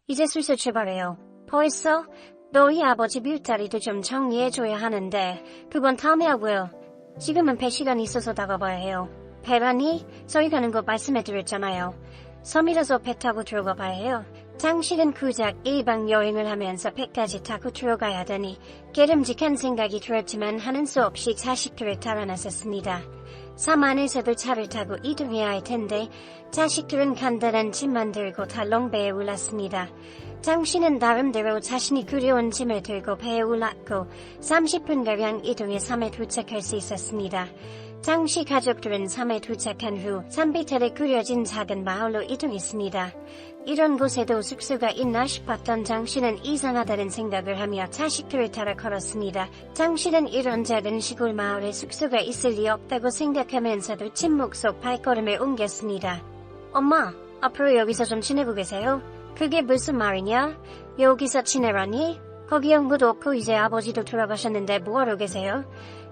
이제 슬슬 출발해요. 벌써? 너희 아버지 뮤자리도 좀 정리해줘야 하는데 그건 다음에 하고요. 지금은 배 시간이 있어서 나가봐야 해요. 배라니? 저희 가는 거 말씀해드렸잖아요. 섬이라서 배 타고 들어가 봐야 해요. 당신은 고작 1박 여행을 하면서 배까지 타고 들어가야 하더니 깨름직한 생각이 들었지만 하는 수 없이 자식들을 따라 나섰습니다. 섬 안에서도 차를 타고 이동해야 할 텐데 자식들은 간단한 짐만 들고 달롱배에 올랐습니다. 당신은 나름대로 자신이 그려온 짐을 들고 배에 올랐고 30분가량 이동해 섬에 도착할 수 있었습니다. 당시 가족들은 섬에 도착한 후 산비탈에 꾸려진 작은 마을로 이동했습니다. 이런 곳에도 숙소가 있나 싶었던 당신은 이상하다는 생각을 하며 자식들을 따라 걸었습니다. 당신은 이런 작은 시골 마을에 숙소가 있을 리 없다고 생각하면서도 침묵 속 발걸음을 옮겼습니다. 엄마, 앞으로 여기서 좀 지내고 계세요? 그게 무슨 말이냐? 여기서 지내라니? 거기 형부도 없고 이제 아버지도 돌아가셨는데 뭐하러 계세요?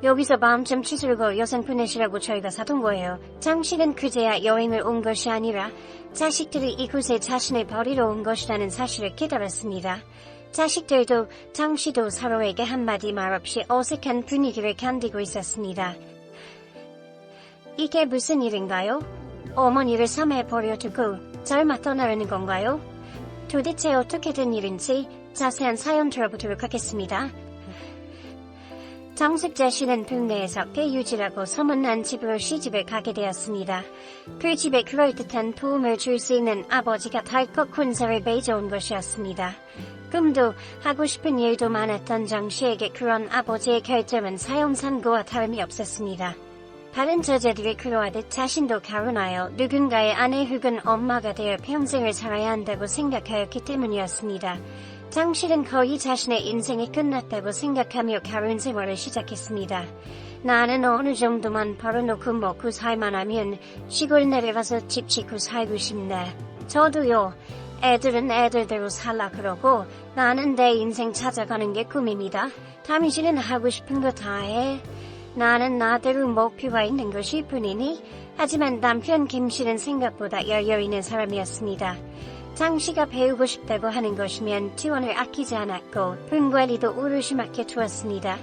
여기서 마음 좀 추스르고 여생 보내시라고 저희가 사둔 거예요. 당신은 그제야 여행을 온 것이 아니라 자식들이 이곳에 자신을 버리러 온 것이라는 사실을 깨달았습니다. 자식들도 당시도 서로에게 한마디 말 없이 어색한 분위기를 견디고 있었습니다. 이게 무슨 일인가요? 어머니를 섬에 버려두고 절마 떠나려는 건가요? 도대체 어떻게 된 일인지 자세한 사연 들어보도록 하겠습니다. 정숙자 씨는 북내에서 배유지라고 소문난 집으로 시집을 가게 되었습니다. 그 집에 그럴듯한 도움을 줄 수 있는 아버지가 덜컥 혼사를 맺어온 것이었습니다. 꿈도 하고 싶은 일도 많았던 정 씨에게 그런 아버지의 결정은 사형선고와 다름이 없었습니다. 다른 저자들이 그러하듯 자신도 결혼하여 누군가의 아내 혹은 엄마가 되어 평생을 살아야 한다고 생각하였기 때문이었습니다. 당신은 거의 자신의 인생이 끝났다고 생각하며 결혼 생활을 시작했습니다. 나는 어느 정도만 벌어놓고 먹고 살만하면 시골 내려가서 집 짓고 살고 싶네. 저도요. 애들은 애들대로 살라 그러고 나는 내 인생 찾아가는 게 꿈입니다. 당신은 하고 싶은 거 다 해. 나는 나대로 목표가 있는 것일 뿐이니. 하지만 남편 김씨는 생각보다 여유있는 사람이었습니다. 장씨가 배우고 싶다고 하는 것이면 지원을 아끼지 않았고 돈 관리도 오롯이 맡겨두었습니다.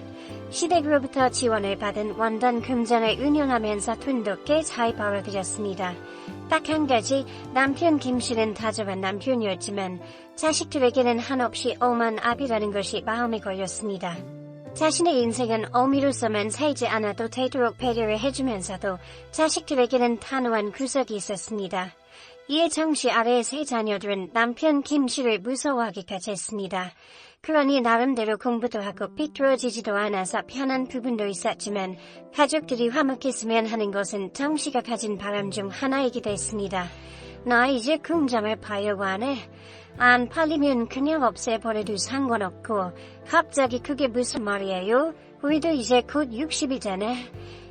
시댁으로부터 지원을 받은 원단 금전을 운영하면서 돈도 꽤 잘 벌어들였습니다. 딱 한 가지 남편 김씨는 다정한 남편이었지만 자식들에게는 한없이 엄한 아비라는 것이 마음에 걸렸습니다. 자신의 인생은 어미로서만 살지 않아도 되도록 배려를 해주면서도 자식들에게는 단호한 구석이 있었습니다. 이에 정씨 아래의 세 자녀들은 남편 김씨를 무서워하기까지 했습니다. 그러니 나름대로 공부도 하고 삐뚤어지지도 않아서 편한 부분도 있었지만 가족들이 화목했으면 하는 것은 정씨가 가진 바람 중 하나이기도 했습니다. 나 이제 공장을 파려고 하네. 안 팔리면 그냥 없애버려도 상관없고 갑자기 그게 무슨 말이에요? 우리도 이제 곧 60이잖아.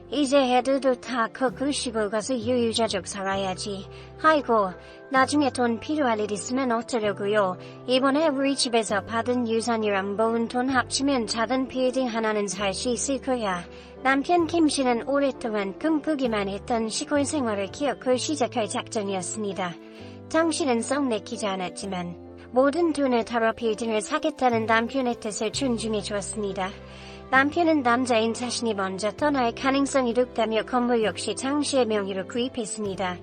이제 애들도 다 크고 시골 가서 유유자적 살아야지. 아이고, 나중에 돈 필요할 일 있으면 어쩌려고요. 이번에 우리 집에서 받은 유산이랑 모은 돈 합치면 작은 빌딩 하나는 살 수 있을 거야. 남편 김씨는 오랫동안 꿈꾸기만 했던 시골 생활을 기어코 시작할 작정이었습니다. 정씨는 썩 내키지 않았지만 모든 돈을 털어 빌딩을 사겠다는 남편의 뜻을 존중해 주었습니다. 남편은 남자인 자신이 먼저 떠날 가능성이 높다며 건물 역시 장씨의 명의로 구입했습니다.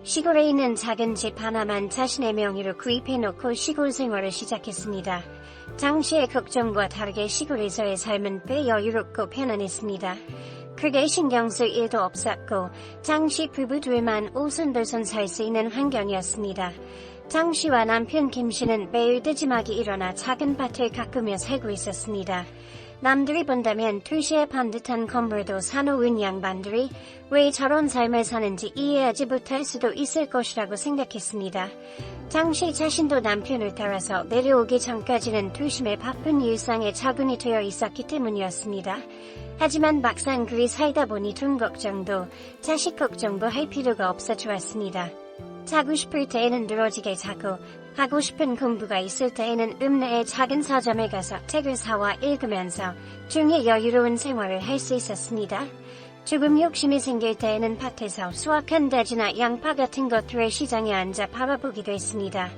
시골에 있는 작은 집 하나만 자신의 명의로 구입해놓고 시골 생활을 시작했습니다. 장씨의 걱정과 다르게 시골에서의 삶은 꽤 여유롭고 편안했습니다. 크게 신경 쓸 일도 없었고 장씨 부부 둘만 오손도손 살 수 있는 환경이었습니다. 장씨와 남편 김씨는 매일 늦지막이 일어나 작은 밭을 가꾸며 살고 있었습니다. 남들이 본다면 투시에 반듯한 건물도 사놓은 양반들이 왜 저런 삶을 사는지 이해하지 못할 수도 있을 것이라고 생각했습니다. 장씨 자신도 남편을 따라서 내려오기 전까지는 투심의 바쁜 일상에 적응이 되어 있었기 때문이었습니다. 하지만 막상 그리 살다 보니 돈 걱정도 자식 걱정도 할 필요가 없어 좋았습니다. 자고 싶을 때에는 늘어지게 자고 하고 싶은 공부가 있을 때에는 읍내의 작은 서점에 가서 책을 사와 읽으면서 중에 여유로운 생활을 할 수 있었습니다. 조금 욕심이 생길 때에는 밭에서 수확한 돼지나 양파 같은 것들을 시장에 앉아 바라보기도 했습니다.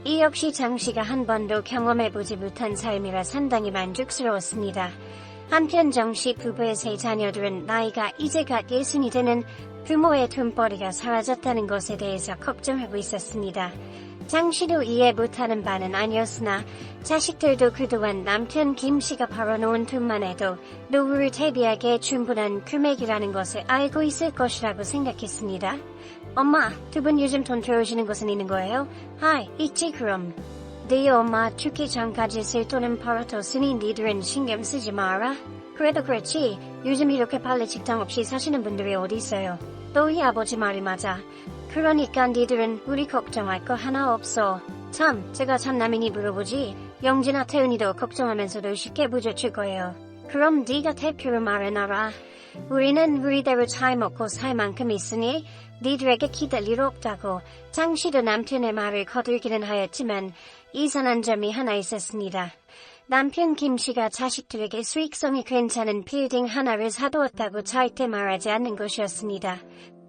이 역시 장 씨가 한 번도 경험해보지 못한 삶이라 상당히 만족스러웠습니다. 한편 정 씨 부부의 세 자녀들은 나이가 이제 갓 60이 되는 부모의 돈벌이가 사라졌다는 것에 대해서 걱정하고 있었습니다. 장 씨도 이해 못하는 바는 아니었으나 자식들도 그동안 남편 김 씨가 벌어놓은 돈만 해도 노후를 대비하기에 충분한 금액이라는 것을 알고 있을 것이라고 생각했습니다. 엄마, 두 분 요즘 돈 들어오시는 곳은 있는 거예요? 하이, 있지 그럼. 네 엄마 죽기 전까지 쓸 돈은 벌어뒀으니 니들은 신경 쓰지 마라. 그래도 그렇지, 요즘 이렇게 빨리 직장 없이 사시는 분들이 어디 있어요. 너희 아버지 말이 맞아. 그러니까 니들은 우리 걱정할 거 하나 없어. 참, 제가 참남이니 물어보지. 영진아 태훈이도 걱정하면서도 쉽게 부딪힐 거예요. 그럼 네가 대표로 말해놔라. 우리는 우리대로 잘 먹고 살 만큼 있으니 니들에게 기댈 일 없다고. 장 씨도 남편의 말을 거들기는 하였지만 이상한 점이 하나 있었습니다. 남편 김 씨가 자식들에게 수익성이 괜찮은 빌딩 하나를 사두었다고 절대 말하지 않는 것이었습니다.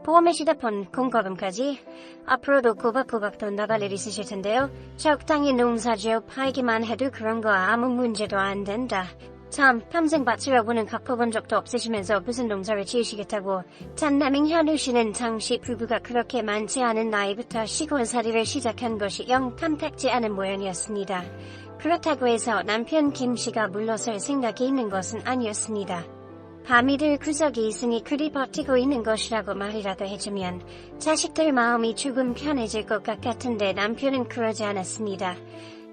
보험에 시다폰 공과금까지 앞으로도 꼬박꼬박 돈 나갈 일 있으실 텐데요. 적당히 농사지어 팔기만 해도 그런 거 아무 문제도 안 된다. 참, 평생 밭을 보는 갚아본 적도 없으시면서 무슨 농사를 지으시겠다고. 장남인 현우 씨는 장 씨 부부가 그렇게 많지 않은 나이부터 시골살이를 시작한 것이 영 탐탁지 않은 모양이었습니다. 그렇다고 해서 남편 김 씨가 물러설 생각이 있는 것은 아니었습니다. 밤이들 구석이 있으니 그리 버티고 있는 것이라고 말이라도 해주면 자식들 마음이 조금 편해질 것 같은데 남편은 그러지 않았습니다.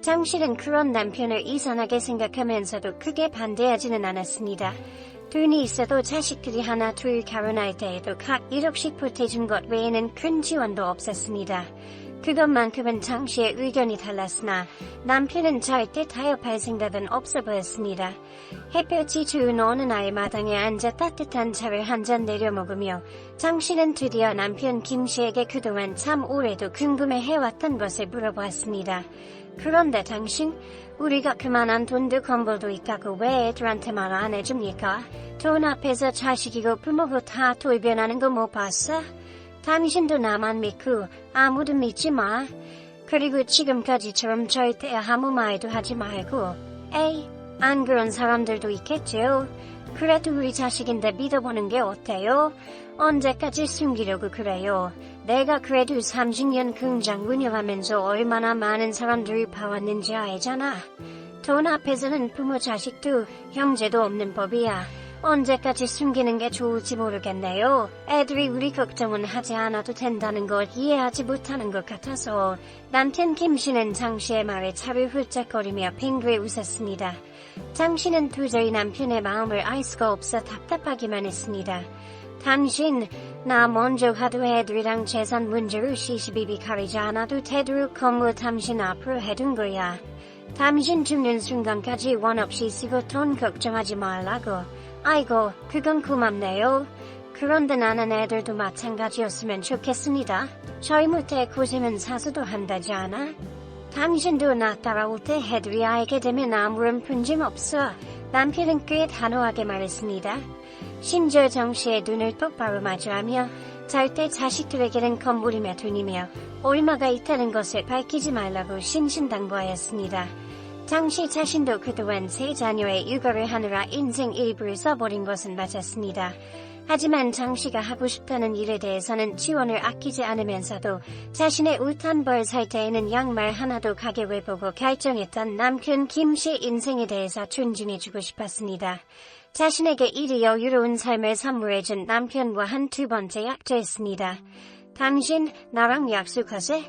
장 씨는 그런 남편을 이상하게 생각하면서도 크게 반대하지는 않았습니다. 돈이 있어도 자식들이 하나 둘 결혼할 때에도 각 1억씩 보태준 것 외에는 큰 지원도 없었습니다. 그것만큼은 장 씨의 의견이 달랐으나 남편은 절대 타협할 생각은 없어 보였습니다. 햇볕이 좋은 어느 날 마당에 앉아 따뜻한 차를 한 잔 내려 먹으며 장 씨는 드디어 남편 김 씨에게 그동안 참 오래도 궁금해해왔던 것을 물어보았습니다. 그런데 당신, 우리가 그만한 돈도 건물도 있다고 왜 애들한테 말 안 해줍니까? 돈 앞에서 자식이고 부모고 다 돌변하는 거 못 봤어? 당신도 나만 믿고 아무도 믿지 마. 그리고 지금까지처럼 절대 아무 말도 하지 말고. 에이, 안 그런 사람들도 있겠죠. 그래도 우리 자식인데 믿어보는 게 어때요? 언제까지 숨기려고 그래요? 내가 그래도 30년 공장 운영하면서 얼마나 많은 사람들을 봐왔는지 알잖아. 돈 앞에서는 부모 자식도 형제도 없는 법이야. 언제까지 숨기는 게 좋을지 모르겠네요. 애들이 우리 걱정은 하지 않아도 된다는 걸 이해하지 못하는 것 같아서. 남편 김 씨는 장 씨의 말에 차를 훌쩍거리며 빙그레 웃었습니다. 장 씨는 도저히 남편의 마음을 알 수가 없어 답답하기만 했습니다. 당신, 나 먼저 하도 애들이랑 재산 문제로 시시비비 가리지 않아도 되도록 건물 당신 앞으로 해둔 거야. 당신 죽는 순간까지 원 없이 쓰고 돈 걱정하지 말라고. 아이고, 그건 고맙네요. 그런데 나는 애들도 마찬가지였으면 좋겠습니다. 젊을 때 고생은 사수도 한다지 않아? 당신도 나 따라올 때 애들이 알게 되면 아무런 분쟁 없어. 남편은 꽤 단호하게 말했습니다. 심지어 정 씨의 눈을 똑바로 마주하며 절대 자식들에게는 건물이며 돈이며 얼마가 있다는 것을 밝히지 말라고 신신당부하였습니다. 장 씨 자신도 그동안 세 자녀의 육아를 하느라 인생 일부를 써버린 것은 맞았습니다. 하지만 장 씨가 하고 싶다는 일에 대해서는 지원을 아끼지 않으면서도 자신의 옷 한 벌 살 때에는 양말 하나도 가격을 보고 결정했던 남편 김 씨 인생에 대해서 존중해주고 싶었습니다. 자신에게 이리 여유로운 삶을 선물해준 남편과 한 두 번째 약조했습니다. 당신, 나랑 약속하세?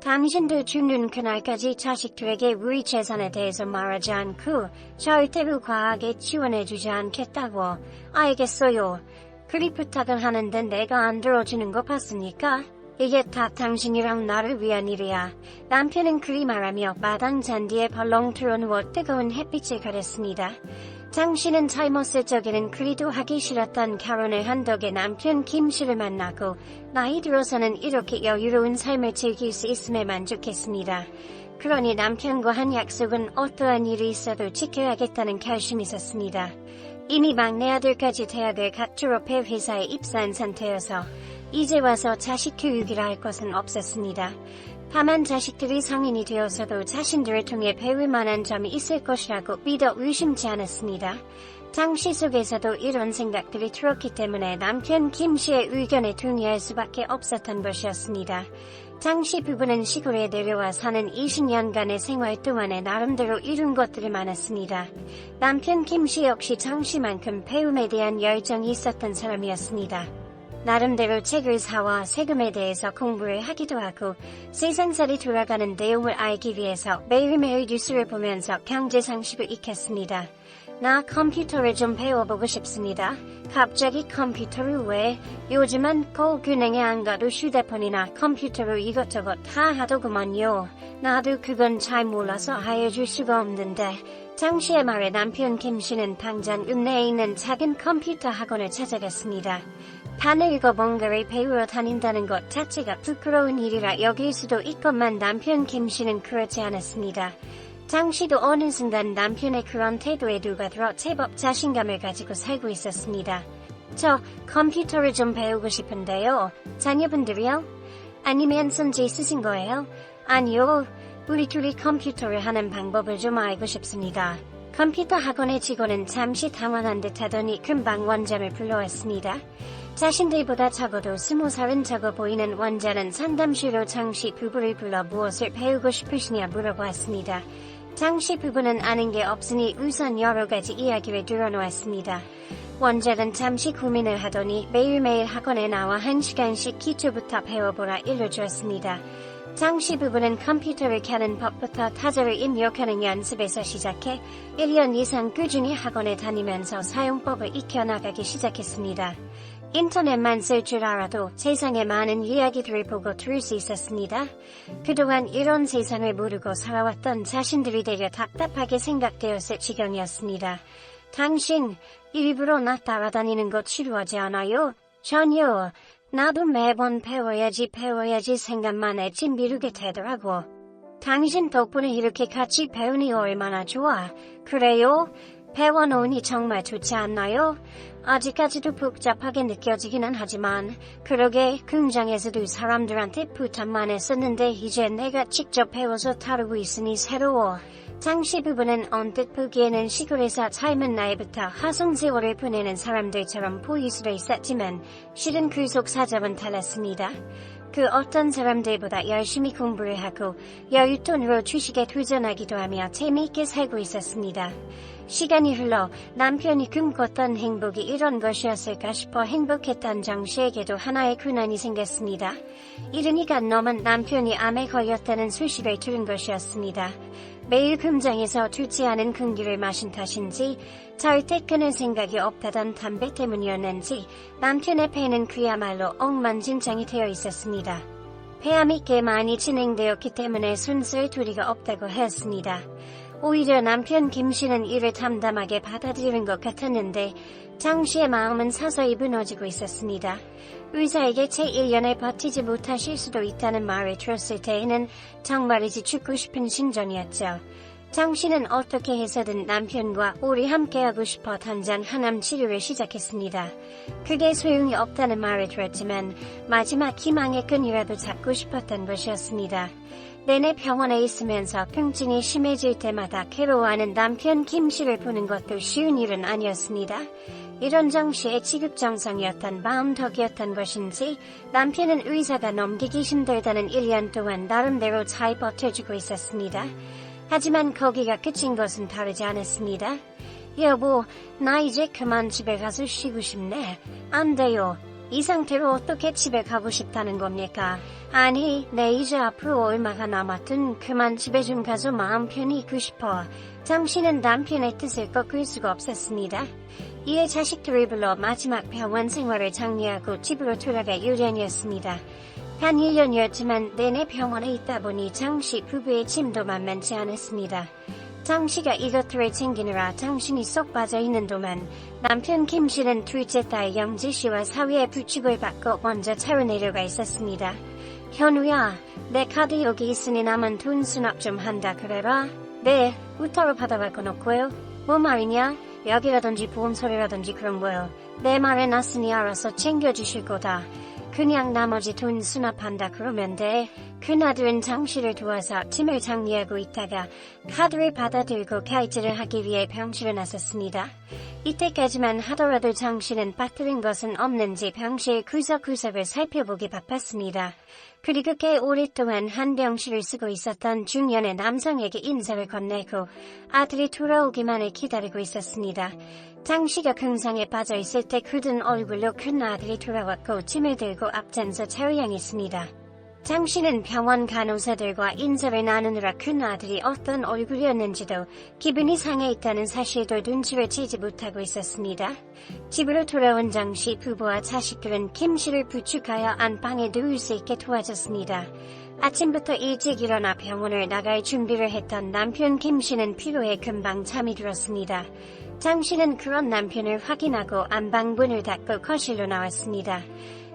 당신도 죽는 그날까지 자식들에게 우리 재산에 대해서 말하지 않고 절대로 과하게 지원해주지 않겠다고. 알겠어요. 그리 부탁을 하는데 내가 안 들어주는 거 봤으니까 이게 다 당신이랑 나를 위한 일이야. 남편은 그리 말하며 마당 잔디에 벌렁 들어누워 뜨거운 햇빛을 가렸습니다. 장 씨는 젊었을 적에는 그리도 하기 싫었던 결혼을 한 덕에 남편 김 씨를 만나고 나이 들어서는 이렇게 여유로운 삶을 즐길 수 있음에 만족했습니다. 그러니 남편과 한 약속은 어떠한 일이 있어도 지켜야겠다는 결심이 있었습니다. 이미 막내 아들까지 대학을 갓 졸업해 회사에 입사한 상태여서 이제 와서 자식 교육이라 할 것은 없었습니다. 다만 자식들이 성인이 되어서도 자신들을 통해 배울 만한 점이 있을 것이라고 믿어 의심치 않았습니다. 장씨 속에서도 이런 생각들이 들었기 때문에 남편 김씨의 의견에 동의할 수밖에 없었던 것이었습니다. 장씨 부부는 시골에 내려와 사는 20년간의 생활 동안에 나름대로 이룬 것들이 많았습니다. 남편 김씨 역시 장씨만큼 배움에 대한 열정이 있었던 사람이었습니다. 나름대로 책을 사와 세금에 대해서 공부를 하기도 하고 세상살이 돌아가는 내용을 알기 위해서 매일매일 뉴스를 보면서 경제상식을 익혔습니다. 나 컴퓨터를 좀 배워보고 싶습니다. 갑자기 컴퓨터를 왜? 요즘은 고은행에 안 가도 휴대폰이나 컴퓨터로 이것저것 다 하더구먼요. 나도 그건 잘 몰라서 알려줄 수가 없는데. 장씨의 말에 남편 김씨는 당장 읍내에 있는 작은 컴퓨터 학원을 찾아갔습니다. 하늘과 뭔가를 배우러 다닌다는 것 자체가 부끄러운 일이라 여길 수도 있건만 남편 김씨는 그렇지 않았습니다. 장씨도 어느 순간 남편의 그런 태도에 누가 들어 제법 자신감을 가지고 살고 있었습니다. 저 컴퓨터를 좀 배우고 싶은데요. 자녀분들이요? 아니면 손재 쓰신 거예요? 아니요. 우리 둘이 컴퓨터를 하는 방법을 좀 알고 싶습니다. 컴퓨터 학원의 직원은 잠시 당황한 듯 하더니 금방 원장을 불러왔습니다. 자신들보다 적어도 20살은 적어 보이는 원장은 상담실로 장씨 부부를 불러 무엇을 배우고 싶으시냐 물어보았습니다. 장씨 부부는 아는 게 없으니 우선 여러 가지 이야기를 들어놓았습니다. 원장은 잠시 고민을 하더니 매일매일 학원에 나와 1시간씩 기초부터 배워보라 일러주었습니다. 장씨 부부는 컴퓨터를 켜는 법부터 타자를 입력하는 연습에서 시작해 1년 이상 꾸준히 학원에 다니면서 사용법을 익혀나가기 시작했습니다. 인터넷만 쓸 줄 알아도 세상에 많은 이야기들을 보고 들을 수 있었습니다. 그동안 이런 세상을 모르고 살아왔던 자신들이 되려 답답하게 생각되었을 지경이었습니다. 당신 일부러 나 따라다니는 거 지루하지 않아요? 전혀. 나도 매번 배워야지 생각만 했지 미루게 되더라고. 당신 덕분에 이렇게 같이 배우니 얼마나 좋아. 그래요? 배워놓으니 정말 좋지 않나요? 아직까지도 복잡하게 느껴지기는 하지만 그러게 공장에서도 사람들한테 부탁만 했었는데 이제 내가 직접 배워서 다루고 있으니 새로워. 장씨 부부는 언뜻 보기에는 시골에서 삶은 나이부터 하성세월을 보내는 사람들처럼 보일 수도 있었지만 실은 그 속 사정은 달랐습니다. 그 어떤 사람들보다 열심히 공부를 하고 여윳돈으로 주식에 도전하기도 하며 재미있게 살고 있었습니다. 시간이 흘러 남편이 꿈꿨던 행복이 이런 것이었을까 싶어 행복했던 장씨에게도 하나의 고난이 생겼습니다. 1년이가 넘은 남편이 암에 걸렸다는 소식을 들은 것이었습니다. 매일 공장에서 좋지 않은 공기를 마신 탓인지 절대 끊을 생각이 없다던 담배 때문이었는지 남편의 폐는 그야말로 엉망진창이 되어 있었습니다. 폐암이 꽤 많이 진행되었기 때문에 손쓸 도리가 없다고 했습니다. 오히려 남편 김씨는 이를 담담하게 받아들이는 것 같았는데 장씨의 마음은 서서히 무너지고 있었습니다. 의사에게 채 1년을 버티지 못하실 수도 있다는 말을 들었을 때에는 정말이지 죽고 싶은 심정이었죠. 장씨는 어떻게 해서든 남편과 오래 함께하고 싶어 당장 항암 치료를 시작했습니다. 그게 소용이 없다는 말을 들었지만 마지막 희망의 끈이라도 잡고 싶었던 것이었습니다. 내내 병원에 있으면서 통증이 심해질 때마다 괴로워하는 남편 김씨를 보는 것도 쉬운 일은 아니었습니다. 이런 장씨의 지극정성이었던 마음 덕이었던 것인지 남편은 의사가 넘기기 힘들다는 1년 동안 나름대로 잘 버텨주고 있었습니다. 하지만 거기가 끝인 것은 다르지 않았습니다. 여보, 나 이제 그만 집에 가서 쉬고 싶네. 안 돼요. 이 상태로 어떻게 집에 가고 싶다는 겁니까? 아니, 내 이제 앞으로 얼마가 남았든 그만 집에 좀 가서 마음 편히 있고 싶어. 장씨는 남편의 뜻을 꺾을 수가 없었습니다. 이에 자식들을 불러 마지막 병원 생활을 장려하고 집으로 돌아갈 요령이었습니다. 한 1년이었지만 내내 병원에 있다 보니 장씨 부부의 짐도 만만치 않았습니다. 장씨가 이것들을 챙기느라 장신이 쏙 빠져있는 동안 남편 김씨는 둘째 딸 영지씨와 사위의 부축을 받고 먼저 차로 내려가 있었습니다. 현우야, 내 카드 여기 있으니 남은 돈 수납 좀 한다 그래라. 네, 우터로 받아갈 거 놓고요. 뭐 말이냐? 약이라든지 보험소리라든지 그런 거요. 내 말에 났으니 알아서 챙겨주실 거다. 그냥 나머지 돈 수납한다 그러면 돼. 큰아들은 장씨를 도와서 팀을 정리하고 있다가 카드를 받아들고 결제를 하기 위해 병실에 나섰습니다. 이때까지만 하더라도 장씨는 빠뜨린 것은 없는지 병실 구석구석을 살펴보기 바빴습니다. 그리고 꽤 오랫동안 한 병실을 쓰고 있었던 중년의 남성에게 인사를 건네고 아들이 돌아오기만을 기다리고 있었습니다. 장씨가 금상에 빠져있을 때 굳은 얼굴로 큰아들이 돌아왔고 짐을 들고 앞장서 차를 향했습니다. 장씨는 병원 간호사들과 인사를 나누느라 큰아들이 어떤 얼굴이었는지도 기분이 상해 있다는 사실도 눈치를 채지 못하고 있었습니다. 집으로 돌아온 장씨 부부와 자식들은 김씨를 부축하여 안방에 누울 수 있게 도와줬습니다. 아침부터 일찍 일어나 병원을 나갈 준비를 했던 남편 김씨는 피로에 금방 잠이 들었습니다. 장씨는 그런 남편을 확인하고 안방 문을 닫고 거실로 나왔습니다.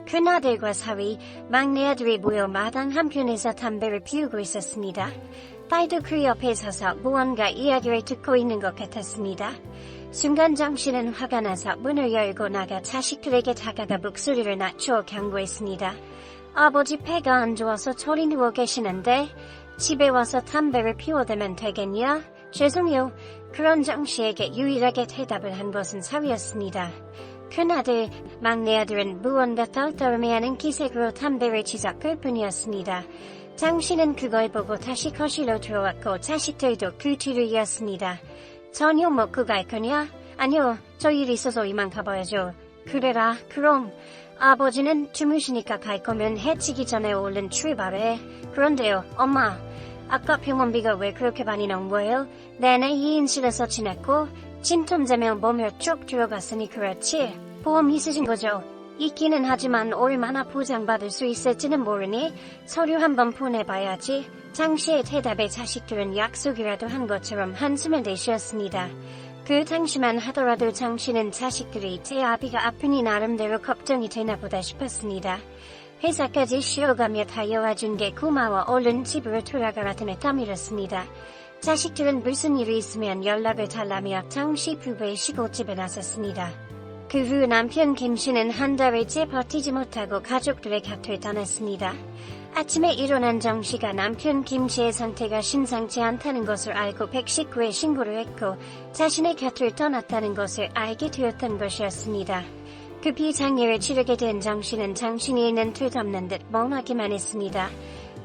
큰아들과 사위, 막내 아들이 모여 마당 한편에서 담배를 피우고 있었습니다. 딸도 그 옆에 서서 무언가 이야기를 듣고 있는 것 같았습니다. 순간 장씨는 화가 나서 문을 열고 나가 자식들에게 다가가 목소리를 낮추어 경고했습니다. 아버지 폐가 안 좋아서 저리 누워 계시는데 집에 와서 담배를 피워대면 되겠냐? 죄송해요. 그런 장씨에게 유일하게 대답을 한 것은 사위였습니다. 큰아들, 막내 아들은 무언가 떨떠름해하는 기색으로 담배를 치작할 뿐이었습니다. 장씨는 그걸 보고 다시 거실로 들어왔고 자식들도 그 뒤를 이었습니다. 저녁 먹고 갈 거냐? 아니요, 저 일 있어서 이만 가봐야죠. 그래라, 그럼. 아버지는 주무시니까 갈 거면 해치기 전에 얼른 출발해. 그런데요, 엄마. 아까 병원비가 왜 그렇게 많이 나온 거예요? 내내 2인실에서 지냈고 진통제면 몸에 쭉 들어갔으니 그렇지. 보험 있으신 거죠? 있기는 하지만 얼마나 보장받을 수 있을지는 모르니 서류 한번 보내봐야지. 장씨의 대답에 자식들은 약속이라도 한 것처럼 한숨을 내쉬었습니다. 그 당시만 하더라도 장씨는 자식들이 제 아비가 아프니 나름대로 걱정이 되나 보다 싶었습니다. 회사까지 쉬어가며 달려와준 게 고마워 얼른 집으로 돌아가라 등에 떠밀었습니다. 자식들은 무슨 일이 있으면 연락을 달라며 장씨 부부의 시골집에 나섰습니다. 그 후 남편 김씨는 한 달을째 버티지 못하고 가족들의 곁을 떠났습니다. 아침에 일어난 정씨가 남편 김씨의 상태가 심상치 않다는 것을 알고 119에 신고를 했고 자신의 곁을 떠났다는 것을 알게 되었던 것이었습니다. 급히 장례를 치르게 된 정씨는 정신이 있는 듯 없는 듯 멍하기만 했습니다.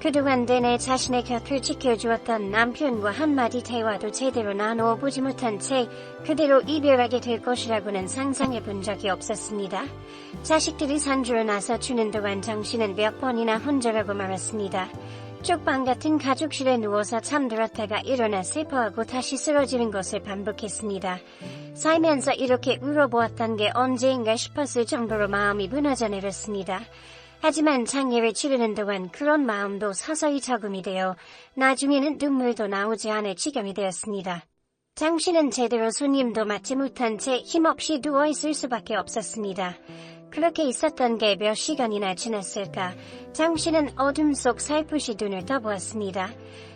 그동안 내내 자신의 곁을 지켜주었던 남편과 한마디 대화도 제대로 나누어 보지 못한 채 그대로 이별하게 될 것이라고는 상상해 본 적이 없었습니다. 자식들이 산주로 나서 주는 동안 정씨는 몇 번이나 혼자라고 말았습니다. 쪽방 같은 가족실에 누워서 잠들었다가 일어나 슬퍼하고 다시 쓰러지는 것을 반복했습니다. 살면서 이렇게 울어보았던 게 언제인가 싶었을 정도로 마음이 무너져 내렸습니다. 하지만 장례를 치르는 동안 그런 마음도 서서히 적응이 되어 나중에는 눈물도 나오지 않을 지경이 되었습니다. 장씨는 제대로 손님도 맞지 못한 채 힘없이 누워있을 수밖에 없었습니다. 그렇게 있었던 게 몇 시간이나 지났을까 장씨는 어둠 속 살포시 눈을 떠보았습니다.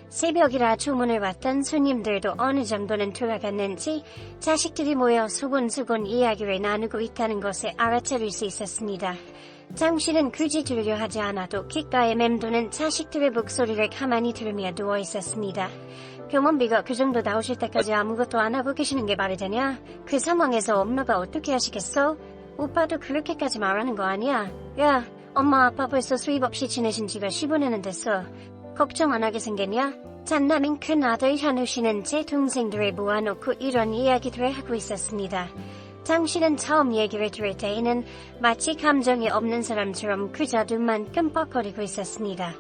새벽이라 조문을 왔던 손님들도 어느 정도는 돌아갔는지 자식들이 모여 소곤소곤 이야기를 나누고 있다는 것을 알아차릴 수 있었습니다. 장씨는 굳이 들으려 하지 않아도 귓가에 맴도는 자식들의 목소리를 가만히 들으며 누워 있었습니다. 병원비가 그 정도 나오실 때까지 아무것도 안 하고 계시는 게 말이 되냐? 그 상황에서 엄마가 어떻게 하시겠어? 오빠도 그렇게까지 말하는 거 아니야. 야, 엄마 아빠 벌써 수입 없이 지내신 지가 15년은 됐어. 걱정 안 하게 생겼냐? 장남인 큰아들 현우씨는 제 동생들을 모아놓고 이런 이야기들을 하고 있었습니다. 장씨는 처음 얘기를 들을 때에는 마치 감정이 없는 사람처럼 그저 눈만 끔뻑거리고 있었습니다.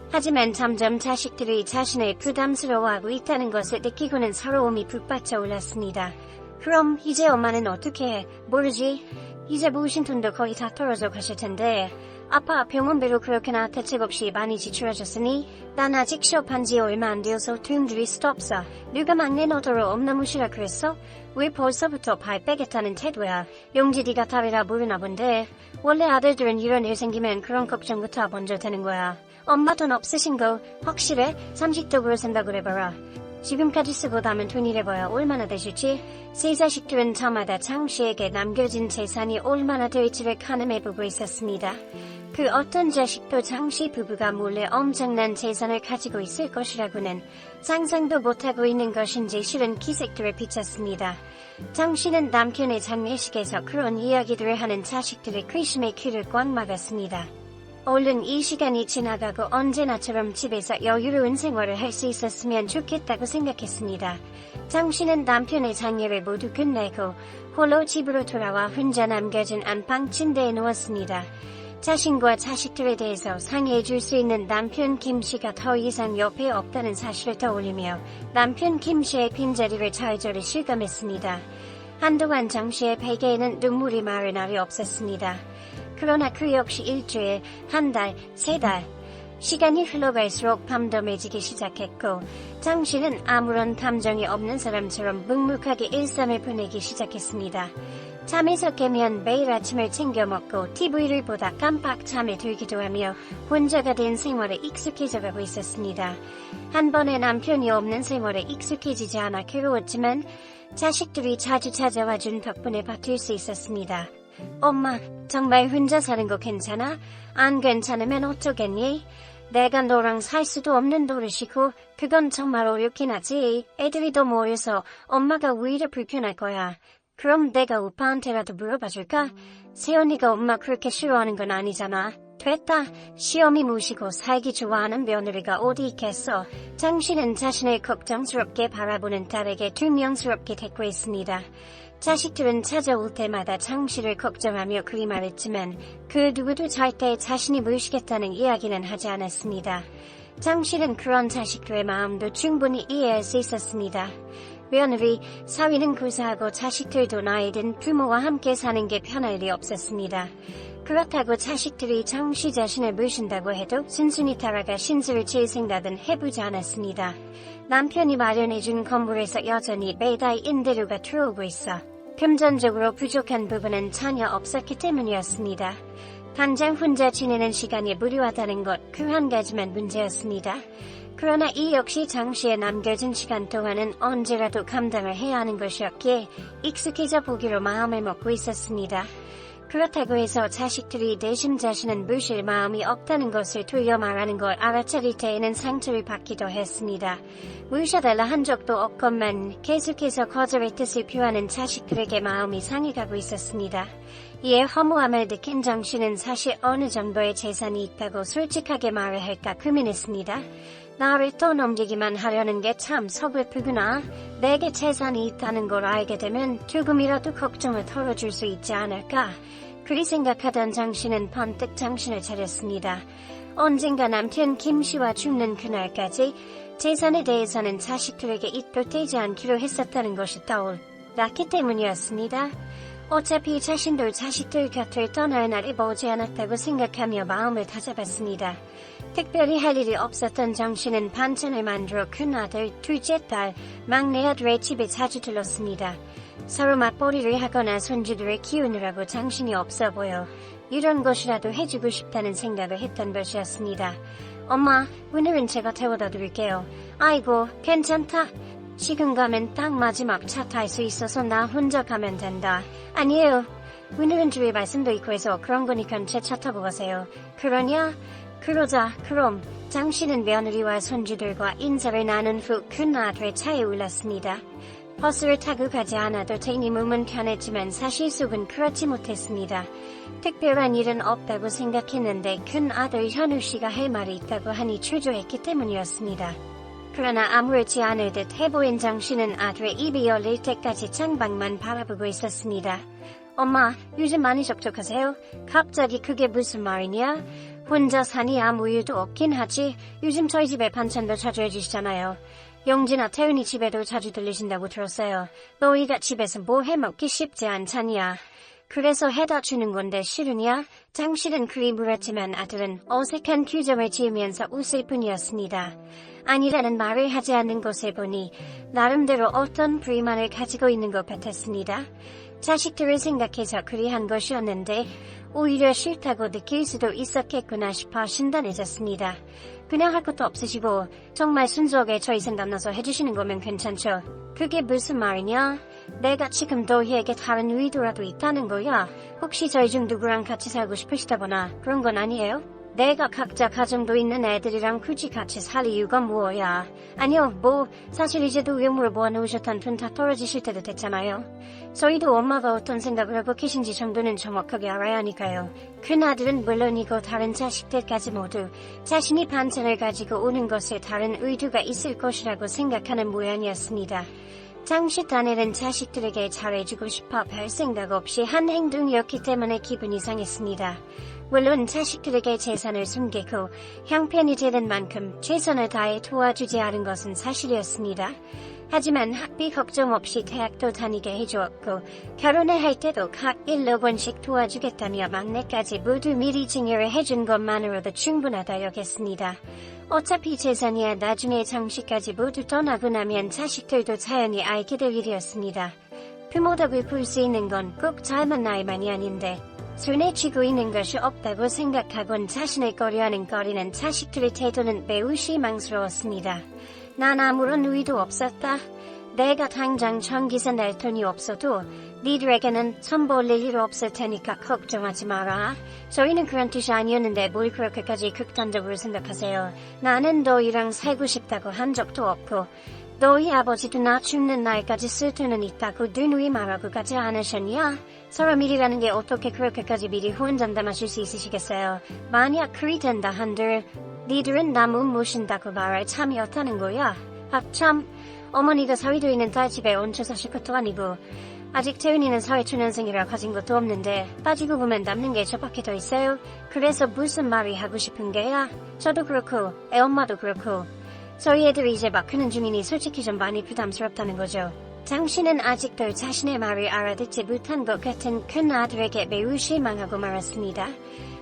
하지만 점점 자식들이 자신을 부담스러워하고 있다는 것을 느끼고는 서러움이 북받쳐 올랐습니다. 그럼 이제 엄마는 어떻게 해? 모르지. 이제 모으신 돈도 거의 다 떨어져 가실 텐데 아빠 병원비로 그렇게나 대책 없이 많이 지출하셨으니 난 아직 취업한 지 얼마 안 되어서 돈 들일 수도 없어. 누가 막내 너더러 엄마 무시라 그랬어? 왜 벌써부터 발 빼겠다는 태도야? 용지디가 답이라 모르나 본데 원래 아들들은 이런 일 생기면 그런 걱정부터 먼저 되는 거야. 엄마 돈 없으신 거 확실해? 상식적으로 생각을 해봐라. 지금까지 쓰고 남은 돈이래봐야 얼마나 되실지? 세 자식들은 저마다 장씨에게 남겨진 재산이 얼마나 될지를 가늠해보고 있었습니다. 그 어떤 자식도 장씨 부부가 몰래 엄청난 재산을 가지고 있을 것이라고는 상상도 못하고 있는 것인지 실은 기색들을 비쳤습니다. 장씨는 남편의 장례식에서 그런 이야기들을 하는 자식들의 괘씸의 귀를 꽉 막았습니다. 얼른 이 시간이 지나가고 언제나처럼 집에서 여유로운 생활을 할 수 있었으면 좋겠다고 생각했습니다. 장씨는 남편의 장례를 모두 끝내고 홀로 집으로 돌아와 혼자 남겨진 안방 침대에 누웠습니다. 자신과 자식들에 대해서 상의해 줄 수 있는 남편 김씨가 더 이상 옆에 없다는 사실을 떠올리며 남편 김씨의 빈자리를 잘저리 실감했습니다. 한동안 장씨의 베개에는 눈물이 마를 날이 없었습니다. 그러나 그 역시 일주일, 한 달, 세 달, 시간이 흘러갈수록 밤덤해지기 시작했고 장씨는 아무런 감정이 없는 사람처럼 묵묵하게 일상을 보내기 시작했습니다. 잠에서 깨면 매일 아침을 챙겨 먹고 TV를 보다 깜빡 잠에 들기도 하며 혼자가 된 생활에 익숙해져가고 있었습니다. 한 번에 남편이 없는 생활에 익숙해지지 않아 괴로웠지만 자식들이 자주 찾아와준 덕분에 버틸 수 있었습니다. 엄마, 정말 혼자 사는 거 괜찮아? 안 괜찮으면 어쩌겠니? 내가 너랑 살 수도 없는 노릇이고 그건 정말 어렵긴 하지. 애들이 더 모여서 엄마가 오히려 불편할 거야. 그럼 내가 오빠한테라도 물어봐줄까? 세연이가 엄마 그렇게 싫어하는 건 아니잖아. 됐다. 시어미 모시고 살기 좋아하는 며느리가 어디 있겠어. 장씨는 자신을 걱정스럽게 바라보는 딸에게 퉁명스럽게 대꾸했습니다. 자식들은 찾아올 때마다 장씨를 걱정하며 그리 말했지만 그 누구도 절대 자신이 모시겠다는 이야기는 하지 않았습니다. 장씨는 그런 자식들의 마음도 충분히 이해할 수 있었습니다. 며느리, 사위는 고사하고 자식들도 나이 든 부모와 함께 사는 게 편할 리 없었습니다. 그렇다고 자식들이 장씨 자신을 모신다고 해도 순순히 따라가 신세를 질 생각은 해보지 않았습니다. 남편이 마련해준 건물에서 여전히 매달 임대료가 들어오고 있어 금전적으로 부족한 부분은 전혀 없었기 때문이었습니다. 당장 혼자 지내는 시간이 무료하다는 것 그 한 가지만 문제였습니다. 그러나 이 역시 장씨의 남겨진 시간 동안은 언제라도 감당을 해야 하는 것이었기에 익숙해져 보기로 마음을 먹고 있었습니다. 그렇다고 해서 자식들이 내심 자신은 모실 마음이 없다는 것을 돌려 말하는 걸 알아차릴 때에는 상처를 받기도 했습니다. 모셔달라 한 적도 없건만 계속해서 거절의 뜻을 표하는 자식들에게 마음이 상해가고 있었습니다. 이에 허무함을 느낀 장씨는 사실 어느 정도의 재산이 있다고 솔직하게 말을 할까 고민했습니다. 나를 떠넘기기만 하려는 게 참 서글프구나. 내게 재산이 있다는 걸 알게 되면 조금이라도 걱정을 덜어줄 수 있지 않을까. 그리 생각하던 장씨는 번뜩 정신을 차렸습니다. 언젠가 남편 김씨와 죽는 그날까지 재산에 대해서는 자식들에게 입도 떼지 않기로 했었다는 것이 떠올랐기 때문이었습니다. 어차피 자신도 자식들 곁을 떠날 날이 머지 않았다고 생각하며 마음을 다잡았습니다. 특별히 할 일이 없었던 정씨는 반찬을 만들어 큰아들, 둘째 딸, 막내 아들의 집에 자주 들렀습니다. 서로 맞벌이를 하거나 손주들을 키우느라고 정신이 없어 보여 이런 것이라도 해주고 싶다는 생각을 했던 것이었습니다. 엄마, 오늘은 제가 태워다 드릴게요. 아이고, 괜찮다. 지금 가면 딱 마지막 차 탈 수 있어서 나 혼자 가면 된다. 아니에요. 오늘은 주의 말씀도 있고 해서 그런 거니까 제 차 타고 가세요. 그러냐? 그러자. 그럼 장씨는 며느리와 손주들과 인사를 나눈 후 큰아들의 차에 올랐습니다. 버스를 타고 가지 않아도 되니 몸은 편했지만 사실 속은 그렇지 못했습니다. 특별한 일은 없다고 생각했는데 큰아들 현우씨가 할 말이 있다고 하니 초조했기 때문이었습니다. 그러나 아무렇지 않을 듯 해보인 장씨는 아들의 입이 열릴 때까지 창밖만 바라보고 있었습니다. 엄마, 요즘 많이 적적하세요? 갑자기 그게 무슨 말이냐? 혼자 사니 아무 일도 없긴 하지. 요즘 저희 집에 반찬도 자주 해주시잖아요. 영진아, 태훈이 집에도 자주 들리신다고 들었어요. 너희가 집에서 뭐 해먹기 쉽지 않잖냐. 그래서 해다 주는 건데 싫으냐? 장씨는 그리 물었지만 아들은 어색한 규정을 지으면서 웃을 뿐이었습니다. 아니라는 말을 하지 않는 것을 보니 나름대로 어떤 불만을 가지고 있는 것 같았습니다. 자식들을 생각해서 그리한 것이었는데 오히려 싫다고 느낄 수도 있었겠구나 싶어 신단해졌습니다. 그냥 할 것도 없으시고 정말 순수하게 저희 생각 나서 해주시는 거면 괜찮죠. 그게 무슨 말이냐? 내가 지금 너희에게 다른 의도라도 있다는 거야. 혹시 저희 중 누구랑 같이 살고 싶으시다거나 그런 건 아니에요? 내가 각자 가정도 있는 애들이랑 굳이 같이 살 이유가 뭐야? 아니요, 사실 이제도 외모를 모아놓으셨던 돈 다 떨어지실 때도 됐잖아요. 저희도 엄마가 어떤 생각을 하고 계신지 정도는 정확하게 알아야 하니까요. 큰아들은 물론이고 다른 자식들까지 모두 자신이 반찬을 가지고 오는 것에 다른 의도가 있을 것이라고 생각하는 모양이었습니다. 장씨 딴에는 자식들에게 잘해주고 싶어 별 생각 없이 한 행동이었기 때문에 기분이 상했습니다. 물론 자식들에게 재산을 숨기고 형편이 되는 만큼 최선을 다해 도와주지 않은 것은 사실이었습니다. 하지만 학비 걱정 없이 대학도 다니게 해주었고 결혼을 할 때도 각 1억 원씩 도와주겠다며 막내까지 모두 미리 증여를 해준 것만으로도 충분하다 여겼습니다. 어차피 재산이야 나중에 장씨까지 모두 떠나고 나면 자식들도 자연히 알게 될 일이었습니다. 부모 덕을 볼 수 있는 건 꼭 젊은 나이만이 아닌데 손에 쥐고 있는 것이 없다고 생각하곤 자신을 꺼려하는 거리는 자식들의 태도는 매우 실망스러웠습니다. 난 아무런 의도 없었다. 내가 당장 전기세 낼 돈이 없어도 니들에게는 선 벌릴 일 없을 테니까 걱정하지 마라. 저희는 그런 뜻이 아니었는데 뭘 그렇게까지 극단적으로 생각하세요. 나는 너희랑 살고 싶다고 한 적도 없고 너희 아버지도 나 죽는 날까지 쓸 돈은 있다고 누누이 말하고 가지 않으셨냐? 서로 미리라는 게 어떻게 그렇게까지 미리 혼담담하실 수 있으시겠어요? 만약 그리 된다 한들 니들은 나 못 모신다고 말할 참이었다는 거야. 아 참, 어머니가 사위도 있는 딸 집에 얹혀 사실 것도 아니고 아직 태윤이는 사회초년생이라 가진 것도 없는데 따지고 보면 남는 게 저밖에 더 있어요. 그래서 무슨 말이 하고 싶은 게야? 저도 그렇고 애엄마도 그렇고 저희 애들이 이제 막 크는 중이니 솔직히 좀 많이 부담스럽다는 거죠. 장씨는 아직도 자신의 말을 알아듣지 못한 것 같은 큰아들에게 매우 실망하고 말았습니다.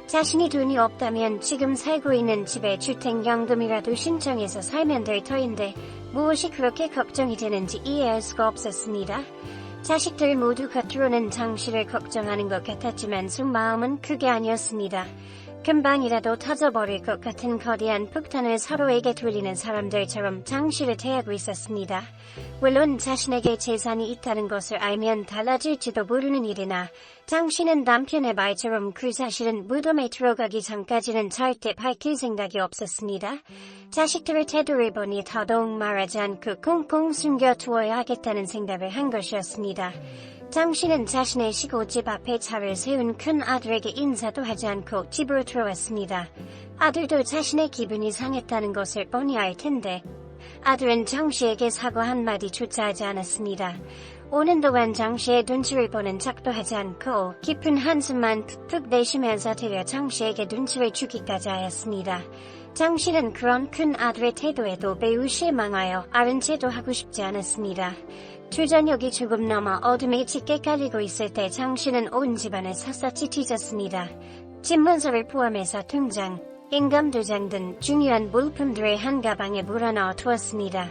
자신이 돈이 없다면 지금 살고 있는 집에 주택연금이라도 신청해서 살면 될 터인데 무엇이 그렇게 걱정이 되는지 이해할 수가 없었습니다. 자식들 모두 겉으로는 장씨를 걱정하는 것 같았지만 속마음은 그게 아니었습니다. 금방이라도 터져버릴 것 같은 거대한 폭탄을 서로에게 돌리는 사람들처럼 장씨를 대하고 있었습니다. 물론 자신에게 재산이 있다는 것을 알면 달라질지도 모르는 일이나 장씨는 남편의 말처럼 그 사실은 무덤에 들어가기 전까지는 절대 밝힐 생각이 없었습니다. 자식들의 태도를 보니 더더욱 말하지 않고 꽁꽁 숨겨두어야 하겠다는 생각을 한 것이었습니다. 장씨는 자신의 시골집 앞에 차를 세운 큰 아들에게 인사도 하지 않고 집으로 들어왔습니다. 아들도 자신의 기분이 상했다는 것을 뻔히 알 텐데 아들은 장씨에게 사과 한마디조차 하지 않았습니다. 오는 동안 장씨의 눈치를 보는 척도 하지 않고 깊은 한숨만 푹푹 내쉬면서 되려 장씨에게 눈치를 주기까지 하였습니다. 장씨는 그런 큰 아들의 태도에도 매우 실망하여 아른 채도 하고 싶지 않았습니다. 주저녁이 조금 넘어 어둠이 짙게 깔리고 있을 때 장씨는 온 집안을 샅샅이 뒤졌습니다. 집 문서를 포함해서 통장, 인감도장 등 중요한 물품들을 한 가방에 몰아넣어 두었습니다.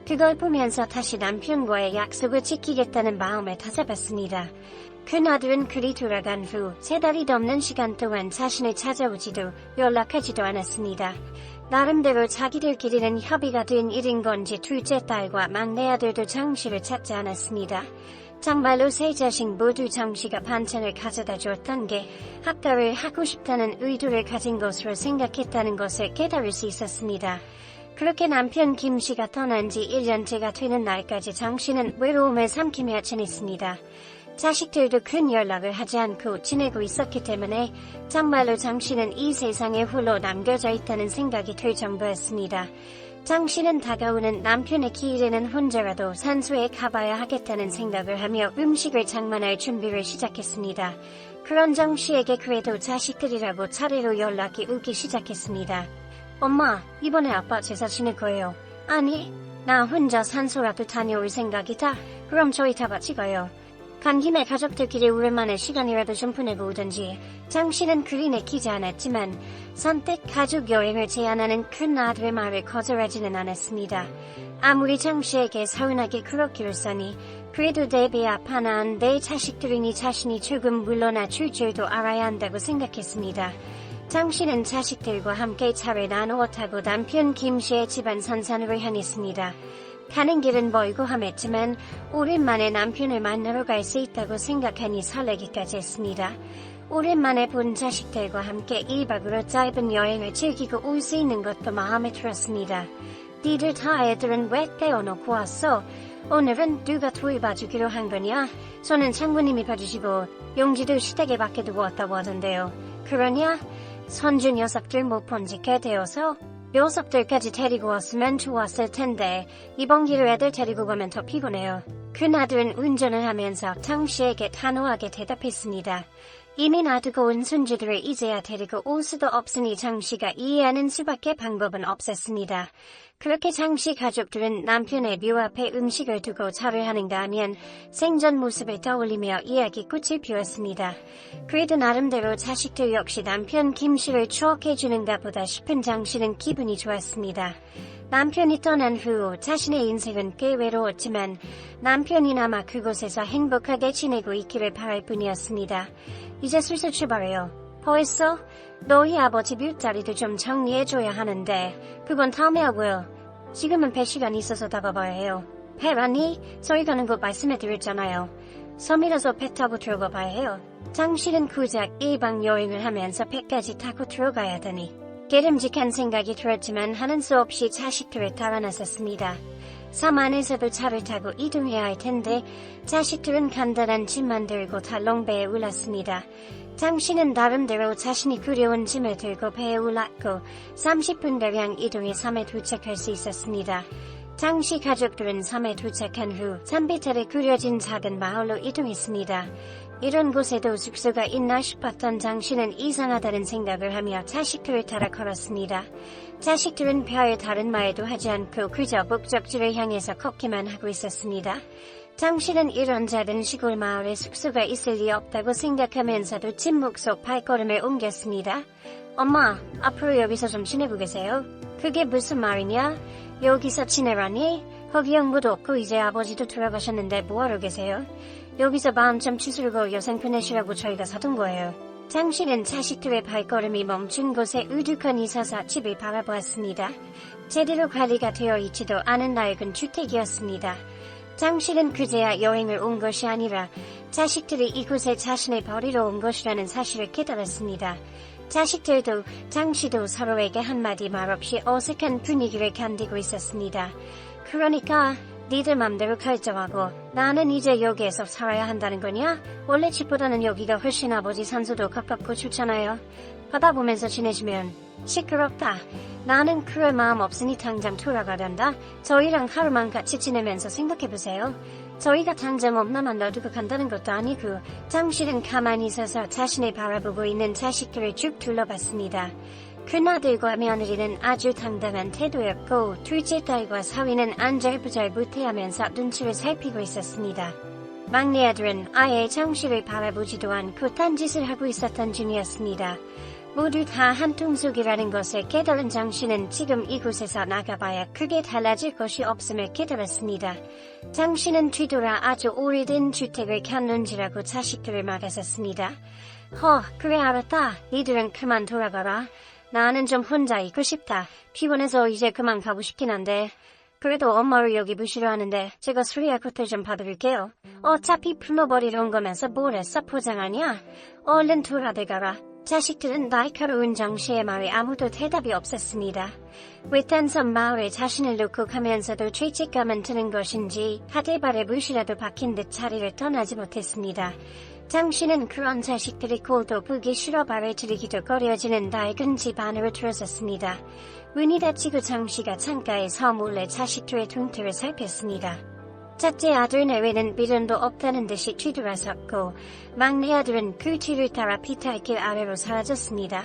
그걸 보면서 다시 남편과의 약속을 지키겠다는 마음을 다잡았습니다. 큰아들은 그리 돌아간 후 3달이 넘는 시간 동안 자신을 찾아오지도 연락하지도 않았습니다. 나름대로 자기들끼리는 협의가 된 일인 건지 둘째 딸과 막내 아들도 장씨를 찾지 않았습니다. 정말로 세 자식 모두 장씨가 반찬을 가져다 주었던 게 합가를 하고 싶다는 의도를 가진 것으로 생각했다는 것을 깨달을 수 있었습니다. 그렇게 남편 김씨가 떠난 지 1년째가 되는 날까지 장씨는 외로움을 삼키며 지냈습니다. 자식들도 큰 연락을 하지 않고 지내고 있었기 때문에 정말로 장씨는 이 세상에 홀로 남겨져 있다는 생각이 들 정도였습니다. 장씨는 다가오는 남편의 기일에는 혼자라도 산소에 가봐야 하겠다는 생각을 하며 음식을 장만할 준비를 시작했습니다. 그런 장씨에게 그래도 자식들이라고 차례로 연락이 오기 시작했습니다. 엄마, 이번에 아빠 제사 지낼 거예요. 아니, 나 혼자 산소라도 다녀올 생각이다. 그럼 저희 다 같이 가요. 간 김에 가족들끼리 오랜만에 시간이라도 좀 보내고 오든지. 장씨는 그리 내키지 않았지만 선뜻 가족 여행을 제안하는 큰아들의 말을 거절하지는 않았습니다. 아무리 장씨에게 서운하게 그렇기로써니 그래도 내 배 앞 하나한 내 자식들이니 자신이 조금 물러나 줄 줄도 알아야 한다고 생각했습니다. 장 씨는 자식들과 함께 차를 나누어 타고 남편 김 씨의 집안 선산으로 향했습니다. 가는 길은 멀고함했지만 오랜만에 남편을 만나러 갈 수 있다고 생각하니 설레기까지 했습니다. 오랜만에 본 자식들과 함께 1박으로 짧은 여행을 즐기고 올 수 있는 것도 마음에 들었습니다. 니들 다 애들은 왜 떼어놓고 왔어? 오늘은 누가 돌봐주기로 한 거냐? 저는 장모님이 봐주시고 용지도 시댁에 밖에 두고 왔다고 하던데요. 그러냐? 손주 녀석들 못 본 지 꽤 되어서 녀석들까지 데리고 왔으면 좋았을 텐데 이번 기회에 애들 데리고 가면 더 피곤해요. 큰아들은 운전을 하면서 장 씨에게 단호하게 대답했습니다. 이미 놔두고 온 손주들을 이제야 데리고 올 수도 없으니 장 씨가 이해하는 수밖에 방법은 없었습니다. 그렇게 장 씨 가족들은 남편의 묘 앞에 음식을 두고 절을 하는가 하면 생전 모습을 떠올리며 이야기꽃을 피웠습니다. 그래도 나름대로 자식들 역시 남편 김 씨를 추억해주는가 보다 싶은 장 씨는 기분이 좋았습니다. 남편이 떠난 후 자신의 인생은 꽤 외로웠지만 남편이나마 그곳에서 행복하게 지내고 있기를 바랄 뿐이었습니다. 이제 슬슬 출발해요. 벌써? 너희 아버지 뮨자리도 좀 정리해줘야 하는데 그건 다음에 하고요. 지금은 배 시간이 있어서 나가봐야 해요. 배라니? 저희 가는 곳 말씀해드렸잖아요. 섬이라서 배 타고 들어가 봐야 해요. 장 씨는 고작 1박 여행을 하면서 배까지 타고 들어가야 하더니 깨름직한 생각이 들었지만 하는 수 없이 자식들을 따라 나섰습니다. 섬 안에서도 차를 타고 이동해야 할 텐데 자식들은 간단한 짐만 들고 달롱배에 올랐습니다. 장 씨는 나름대로 자신이 그려온 짐을 들고 배에 올랐고 30분가량 이동해 섬에 도착할 수 있었습니다. 장 씨 가족들은 섬에 도착한 후 산비탈에 그려진 작은 마을로 이동했습니다. 이런 곳에도 숙소가 있나 싶었던 장 씨는 이상하다는 생각을 하며 자식들을 따라 걸었습니다. 자식들은 별 다른 말도 하지 않고 그저 목적지를 향해서 걷기만 하고 있었습니다. 장 씨는 이런 작은 시골 마을에 숙소가 있을 리 없다고 생각하면서도 침묵 속 발걸음을 옮겼습니다. 엄마, 앞으로 여기서 좀 지내고 계세요. 그게 무슨 말이냐? 여기서 지내라니? 거기 형부도 없고 이제 아버지도 돌아가셨는데 뭐하러 계세요? 여기서 마음 좀 추스르고 여생 보내시라고 저희가 사둔 거예요. 장 씨는 자식들의 발걸음이 멈춘 곳에 우두커니 서서 집을 바라보았습니다. 제대로 관리가 되어 있지도 않은 낡은 주택이었습니다. 장 씨는 그제야 여행을 온 것이 아니라 자식들이 이곳에 자신을 버리러 온 것이라는 사실을 깨달았습니다. 자식들도 장 씨도 서로에게 한마디 말 없이 어색한 분위기를 견디고 있었습니다. 그러니까 니들 맘대로 결정하고 나는 이제 여기에서 살아야 한다는 거냐? 원래 집보다는 여기가 훨씬 아버지 산소도 가깝고 좋잖아요. 바다 보면서 지내시면 시끄럽다. 나는 그럴 마음 없으니 당장 돌아가란다. 저희랑 하루만 같이 지내면서 생각해보세요. 저희가 당장 엄마만 놔두고 간다는 것도 아니고. 장 씨는 가만히 서서 자신을 바라보고 있는 자식들을 쭉 둘러봤습니다. 큰아들과 며느리는 아주 당당한 태도였고 둘째 딸과 사위는 안절부절 못해하면서 눈치를 살피고 있었습니다. 막내 아들은 아예 장 씨를 바라보지도 않고 딴짓을 하고 있었던 중이었습니다. 모두 다 한통속이라는 것을 깨달은 장 씨는 지금 이곳에서 나가봐야 크게 달라질 것이 없음을 깨달았습니다. 장 씨는 뒤돌아 아주 오래된 주택을 켰는지라고 자식들을 막았었습니다. 그래 알았다. 니들은 그만 돌아가라. 나는 좀 혼자 있고 싶다. 피곤해서 이제 그만 가고 싶긴 한데 그래도 엄마를 여기 무시로 하는데 제가 수리할 것들 좀 봐드릴게요. 어차피 풀어버리러 온 거면서 뭘 했어 포장하냐? 얼른 돌아들어가라. 자식들은 날카로운 장 씨의 말에 아무도 대답이 없었습니다. 외딴 섬 마을에 자신을 놓고 가면서도 죄책감은 드는 것인지 하대발에 무시라도 박힌 듯 자리를 떠나지 못했습니다. 장 씨는 그런 자식들이 골도 보기 싫어 발을 들이기도 꺼려지는 낡은 집 안으로 들어섰습니다. 문이 닫히고 장 씨가 창가에서 몰래 자식들의 동태를 살폈습니다. 첫째 아들 내외는 미련도 없다는 듯이 뒤돌아섰고 막내 아들은 그 뒤를 따라 피탈길 아래로 사라졌습니다.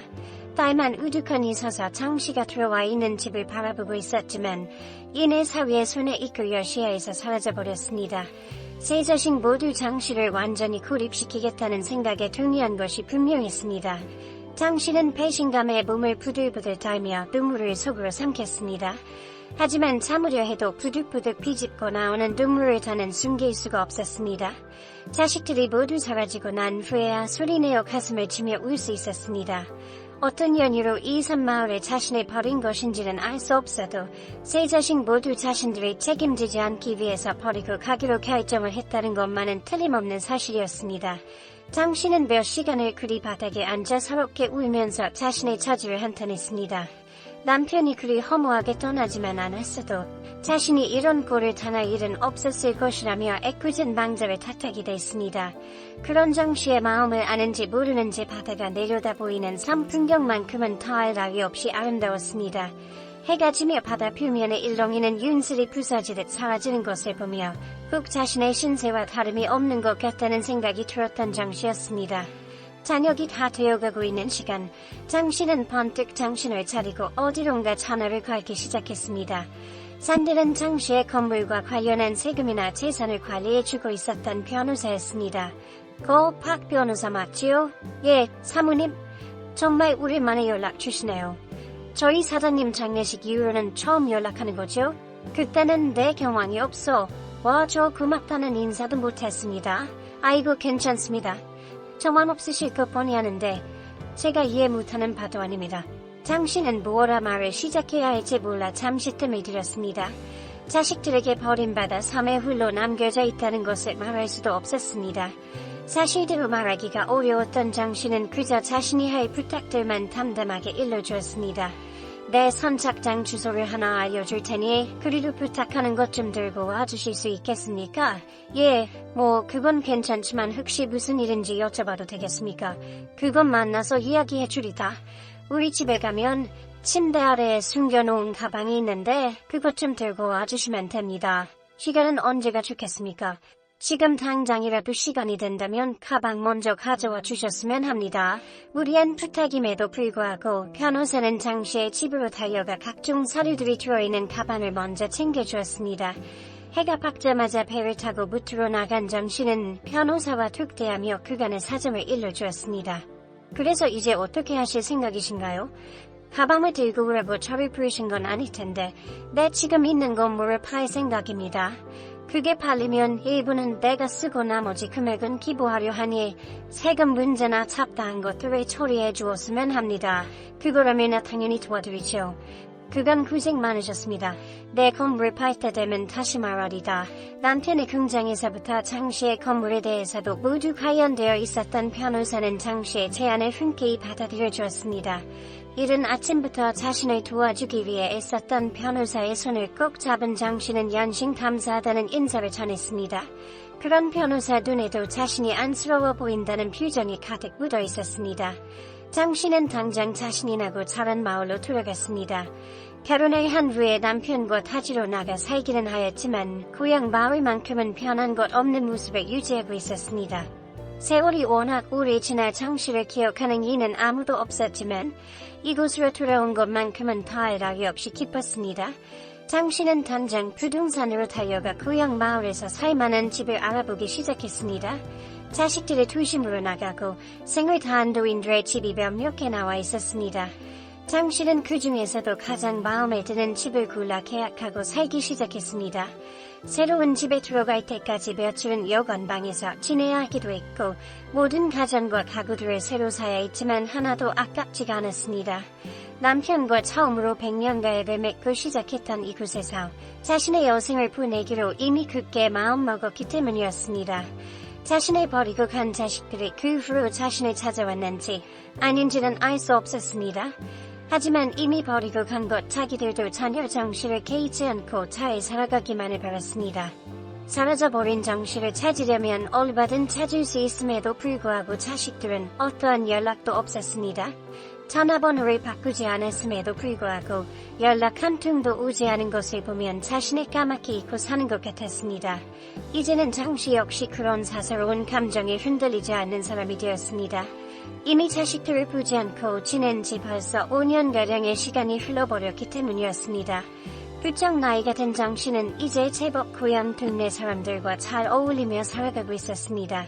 딸만 우두커니 서서 장 씨가 들어와 있는 집을 바라보고 있었지만 이내 사위의 손에 이끌려 시야에서 사라져버렸습니다. 세 자식 모두 장 씨를 완전히 고립시키겠다는 생각에 동의한 것이 분명했습니다. 장 씨는 배신감에 몸을 부들부들 떨며 눈물을 속으로 삼켰습니다. 하지만 참으려 해도 부득부득 비집고 나오는 눈물을 더는 숨길 수가 없었습니다. 자식들이 모두 사라지고 난 후에야 소리내어 가슴을 치며 울 수 있었습니다. 어떤 연유로 이 산마을에 자신을 버린 것인지는 알 수 없어도 세 자식 모두 자신들이 책임지지 않기 위해서 버리고 가기로 결정을 했다는 것만은 틀림없는 사실이었습니다. 장 씨는 몇 시간을 그리 바닥에 앉아 서럽게 울면서 자신의 처지를 한탄했습니다. 남편이 그리 허무하게 떠나지만 않았어도 자신이 이런 꼴을 당할 일은 없었을 것이라며 애꿎은 망자를 탓하게 됐습니다. 그런 장 씨의 마음을 아는지 모르는지 바다가 내려다 보이는 섬 풍경만큼은 더할 나위 없이 아름다웠습니다. 해가 지며 바다 표면의 일렁이는 윤슬이 부서지듯 사라지는 것을 보며 꼭 자신의 신세와 다름이 없는 것 같다는 생각이 들었던 장 씨였습니다. 저녁이 다 되어가고 있는 시간, 장 씨는 번뜩 정신을 차리고 어디론가 전화를 걸기 시작했습니다. 산들은 장 씨의 건물과 관련한 세금이나 재산을 관리해주고 있었던 변호사였습니다. 박 변호사 맞지요? 예, 사모님. 정말 오랜만에 연락 주시네요. 저희 사장님 장례식 이후로는 처음 연락하는 거죠? 그때는 내 경황이 없어. 저 고맙다는 인사도 못했습니다. 아이고 괜찮습니다. 저만 없으실 것 뻔히 아는데 제가 이해 못하는 바도 아닙니다. 장 씨는 무엇라 말을 시작해야 할지 몰라 잠시 뜸을 들였습니다. 자식들에게 버림받아 섬에 홀로 남겨져 있다는 것을 말할 수도 없었습니다. 사실대로 말하기가 어려웠던 장 씨는 그저 자신이 할 부탁들만 담담하게 일러주었습니다. 내 선착장 주소를 하나 알려줄 테니 그리로 부탁하는 것 좀 들고 와주실 수 있겠습니까? 예, 그건 괜찮지만 혹시 무슨 일인지 여쭤봐도 되겠습니까? 그건 만나서 이야기해주리다. 우리 집에 가면 침대 아래에 숨겨놓은 가방이 있는데 그것 좀 들고 와주시면 됩니다. 시간은 언제가 좋겠습니까? 지금 당장이라도 시간이 된다면 가방 먼저 가져와 주셨으면 합니다. 무리한 부탁임에도 불구하고 변호사는 장 씨의 집으로 달려가 각종 서류들이 들어있는 가방을 먼저 챙겨주었습니다. 해가 밝자마자 배를 타고 무트로 나간 장 씨는 변호사와 툭대하며 그간의 사정을 일러주었습니다. 그래서 이제 어떻게 하실 생각이신가요? 가방을 들고 오라고 저를 부르신 건 아닐 텐데 내 지금 있는 건물을 팔 생각입니다. 그게 팔리면 일부는 내가 쓰고 나머지 금액은 기부하려 하니 세금 문제나 잡다한 것들을 처리해 주었으면 합니다. 그거라면 당연히 도와드리죠. 그간 고생 많으셨습니다. 내 건물 팔 때 되면 다시 말하리다. 남편의 공장에서부터 장 씨의 건물에 대해서도 모두 관련되어 있었던 변호사는 장 씨의 제안을 흔쾌히 받아들여 주었습니다. 이른 아침부터 자신을 도와주기 위해 애썼던 변호사의 손을 꼭 잡은 장 씨는 연신 감사하다는 인사를 전했습니다. 그런 변호사 눈에도 자신이 안쓰러워 보인다는 표정이 가득 묻어 있었습니다. 장 씨는 당장 자신이 나고 자란 마을로 돌아갔습니다. 결혼을 한 후에 남편과 타지로 나가 살기는 하였지만 고향 마을만큼은 변한 것 없는 모습을 유지하고 있었습니다. 세월이 워낙 오래 지나 장 씨를 기억하는 이는 아무도 없었지만 이곳으로 돌아온 것만큼은 더할 나위 없이 기뻤습니다. 장 씨는 당장 부동산으로 달려가 고향 마을에서 살만한 집을 알아보기 시작했습니다. 자식들의 도심으로 나가고 생을 다한 노인들의 집이 몇몇 개 나와 있었습니다. 장 씨는 그 중에서도 가장 마음에 드는 집을 골라 계약하고 살기 시작했습니다. 새로운 집에 들어갈 때까지 며칠은 여관방에서 지내야 하기도 했고 모든 가전과 가구들을 새로 사야 했지만 하나도 아깝지가 않았습니다. 남편과 처음으로 100년 가약을 맺고 시작했던 이곳에서 자신의 여생을 보내기로 이미 굳게 마음먹었기 때문이었습니다. 자신을 버리고 간 자식들이 그 후로 자신을 찾아왔는지 아닌지는 알 수 없었습니다. 하지만 이미 버리고 간 것 자기들도 전혀 장 씨를 개의치 않고 잘 살아가기만을 바랐습니다. 사라져버린 장 씨를 찾으려면 얼마든 찾을 수 있음에도 불구하고 자식들은 어떠한 연락도 없었습니다. 전화번호를 바꾸지 않았음에도 불구하고 연락 한 통도 오지 않은 것을 보면 자신을 까맣게 잊고 사는 것 같았습니다. 이제는 장 씨 역시 그런 사사로운 감정에 흔들리지 않는 사람이 되었습니다. 이미 자식들을 보지 않고 지낸 지 벌써 5년가량의 시간이 흘러버렸기 때문이었습니다. 부쩍 나이가 든 장 씨는 이제 제법 고향 동네 사람들과 잘 어울리며 살아가고 있었습니다.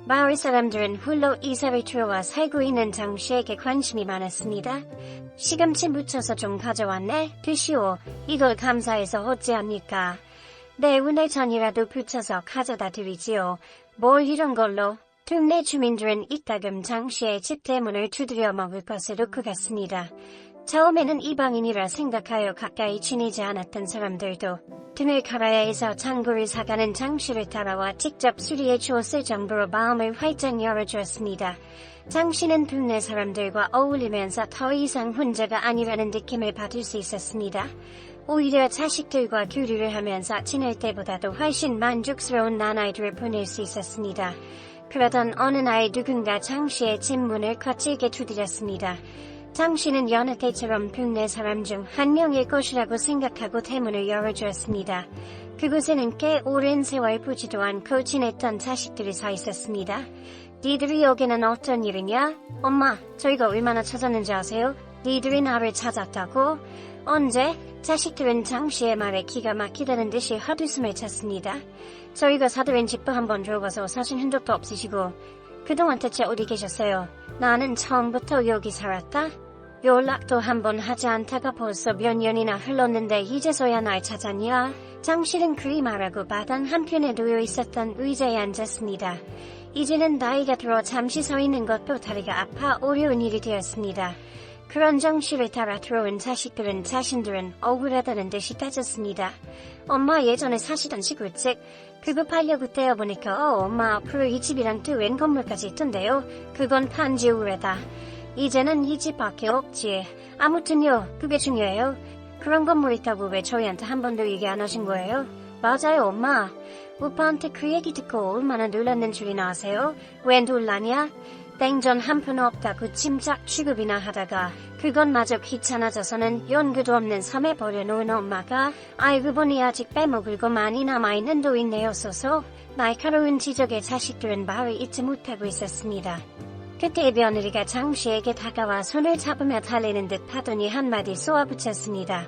마을 사람들은 홀로 이사를 들어와 살고 있는 장 씨에게 관심이 많았습니다. 시금치 묻혀서 좀 가져왔네. 드시오. 이걸 감사해서 어찌합니까? 네, 오늘 전이라도 붙여서 가져다 드리지요. 뭘 이런 걸로. 동네 주민들은 이따금 장씨의 집 대문을 두드려 먹을 것으로 그갔습니다. 처음에는 이방인이라 생각하여 가까이 지내지 않았던 사람들도 등을 갈아야 해서 장구를 사가는 장씨를 따라와 직접 수리해 주었을 정도로 마음을 활짝 열어주었습니다. 장씨는 동네 사람들과 어울리면서 더 이상 혼자가 아니라는 느낌을 받을 수 있었습니다. 오히려 자식들과 교류를 하면서 지낼 때보다도 훨씬 만족스러운 나날들을 보낼 수 있었습니다. 그러던 어느 날 누군가 장씨의 집 문을 거칠게 두드렸습니다. 장씨는 여느 때처럼 동네 사람 중 한 명일 것이라고 생각하고 대문을 열어주었습니다. 그곳에는 꽤 오랜 세월 보지도 않고 지냈던 자식들이 서 있었습니다. 니들이 여기는 어떤 일이냐? 엄마, 저희가 얼마나 찾았는지 아세요? 니들이 나를 찾았다고? 언제? 자식들은 장씨의 말에 기가 막히다는 듯이 헛웃음을 쳤습니다. 저희가 사들인 집도 한번 들어가서 사신 흔적도 없으시고 그동안 대체 어디 계셨어요? 나는 처음부터 여기 살았다? 연락도 한번 하지 않다가 벌써 몇 년이나 흘렀는데 이제서야 날 찾았냐? 장씨는 그리 말하고 바닥 한편에 놓여 있었던 의자에 앉았습니다. 이제는 나이가 들어 잠시 서 있는 것도 다리가 아파 어려운 일이 되었습니다. 그런 장씨를 따라 들어온 자식들은 자신들은 억울하다는 듯이 따졌습니다. 엄마 예전에 사시던 시골집 그거 팔려고 떼어보니까 엄마 앞으로 이 집이랑 또 웬 건물까지 있던데요. 그건 판지 오래다. 이제는 이 집밖에 없지. 아무튼요 그게 중요해요. 그런 건물 있다고 왜 저희한테 한 번도 얘기 안 하신 거예요? 맞아요 엄마. 오빠한테 그 얘기 듣고 얼마나 놀랐는 줄이나 아세요? 왜 놀라냐? 땡전 한 푼 없다고 짐작 취급이나 하다가 그것마저 귀찮아져서는 연고도 없는 섬에 버려놓은 엄마가 알고 보니 아직 빼먹을 거 많이 남아있는 노인네였어서 날카로운 지적에 자식들은 말을 잊지 못하고 있었습니다. 그때 며느리가 장씨에게 다가와 손을 잡으며 달래는 듯 하더니 한마디 쏘아붙였습니다.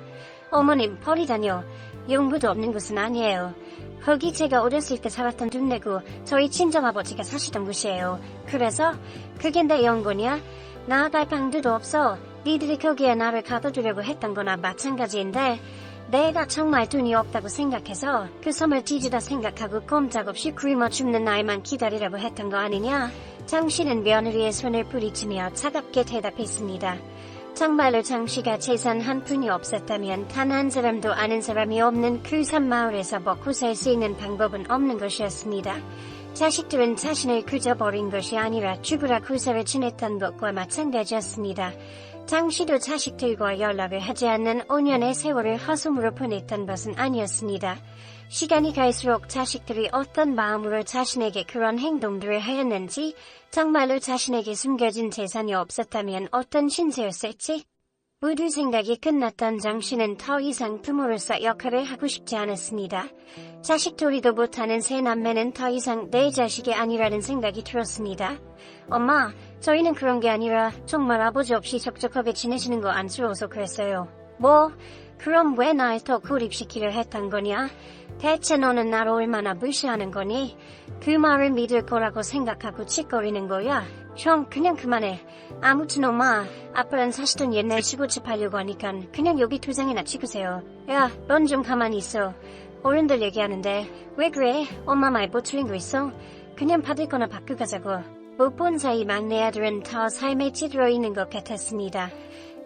어머님 버리다뇨. 연고도 없는 곳은 아니에요. 거기 제가 어렸을 때 살았던 동네고 저희 친정아버지가 사시던 곳이에요. 그래서 그게 내 연고냐? 나아갈 방도도 없어. 니들이 거기에 나를 가둬두려고 했던 거나 마찬가지인데 내가 정말 돈이 없다고 생각해서 그 섬을 뒤지다 생각하고 꼼짝없이 굶어 죽는 날만 기다리라고 했던 거 아니냐? 장씨는 며느리의 손을 뿌리치며 차갑게 대답했습니다. 정말로 장씨가 재산 한 푼이 없었다면 단 한 사람도 아는 사람이 없는 그 산마을에서 먹고 살 수 있는 방법은 없는 것이었습니다. 자식들은 자신을 그저 버린 것이 아니라 죽으라 구사를 지냈던 것과 마찬가지였습니다. 장씨도 자식들과 연락을 하지 않는 5년의 세월을 허송으로 보냈던 것은 아니었습니다. 시간이 갈수록 자식들이 어떤 마음으로 자신에게 그런 행동들을 하였는지, 정말로 자신에게 숨겨진 재산이 없었다면 어떤 신세였을지, 모두 생각이 끝났던 장씨는 더 이상 부모로서 역할을 하고 싶지 않았습니다. 자식돌이도 못하는 세 남매는 더 이상 내 자식이 아니라는 생각이 들었습니다. 엄마, 저희는 그런 게 아니라 정말 아버지 없이 적적하게 지내시는 거 안쓰러워서 그랬어요. 뭐? 그럼 왜 날 더 고립시키려 했던 거냐? 대체 너는 나를 얼마나 무시하는 거니? 그 말을 믿을 거라고 생각하고 칫거리는 거야? 형, 그냥 그만해. 아무튼 엄마, 아빠랑 사시던 옛날 시골집 하려고 하니까 그냥 여기 2장이나 찍으세요. 야, 넌 좀 가만히 있어. 어른들 얘기하는데 왜 그래? 엄마 말 못 틀린 거 있어? 그냥 받을 거나 받고 가자고. 못 본 사이 막내 아들은 더 삶에 찌들어 있는 것 같았습니다.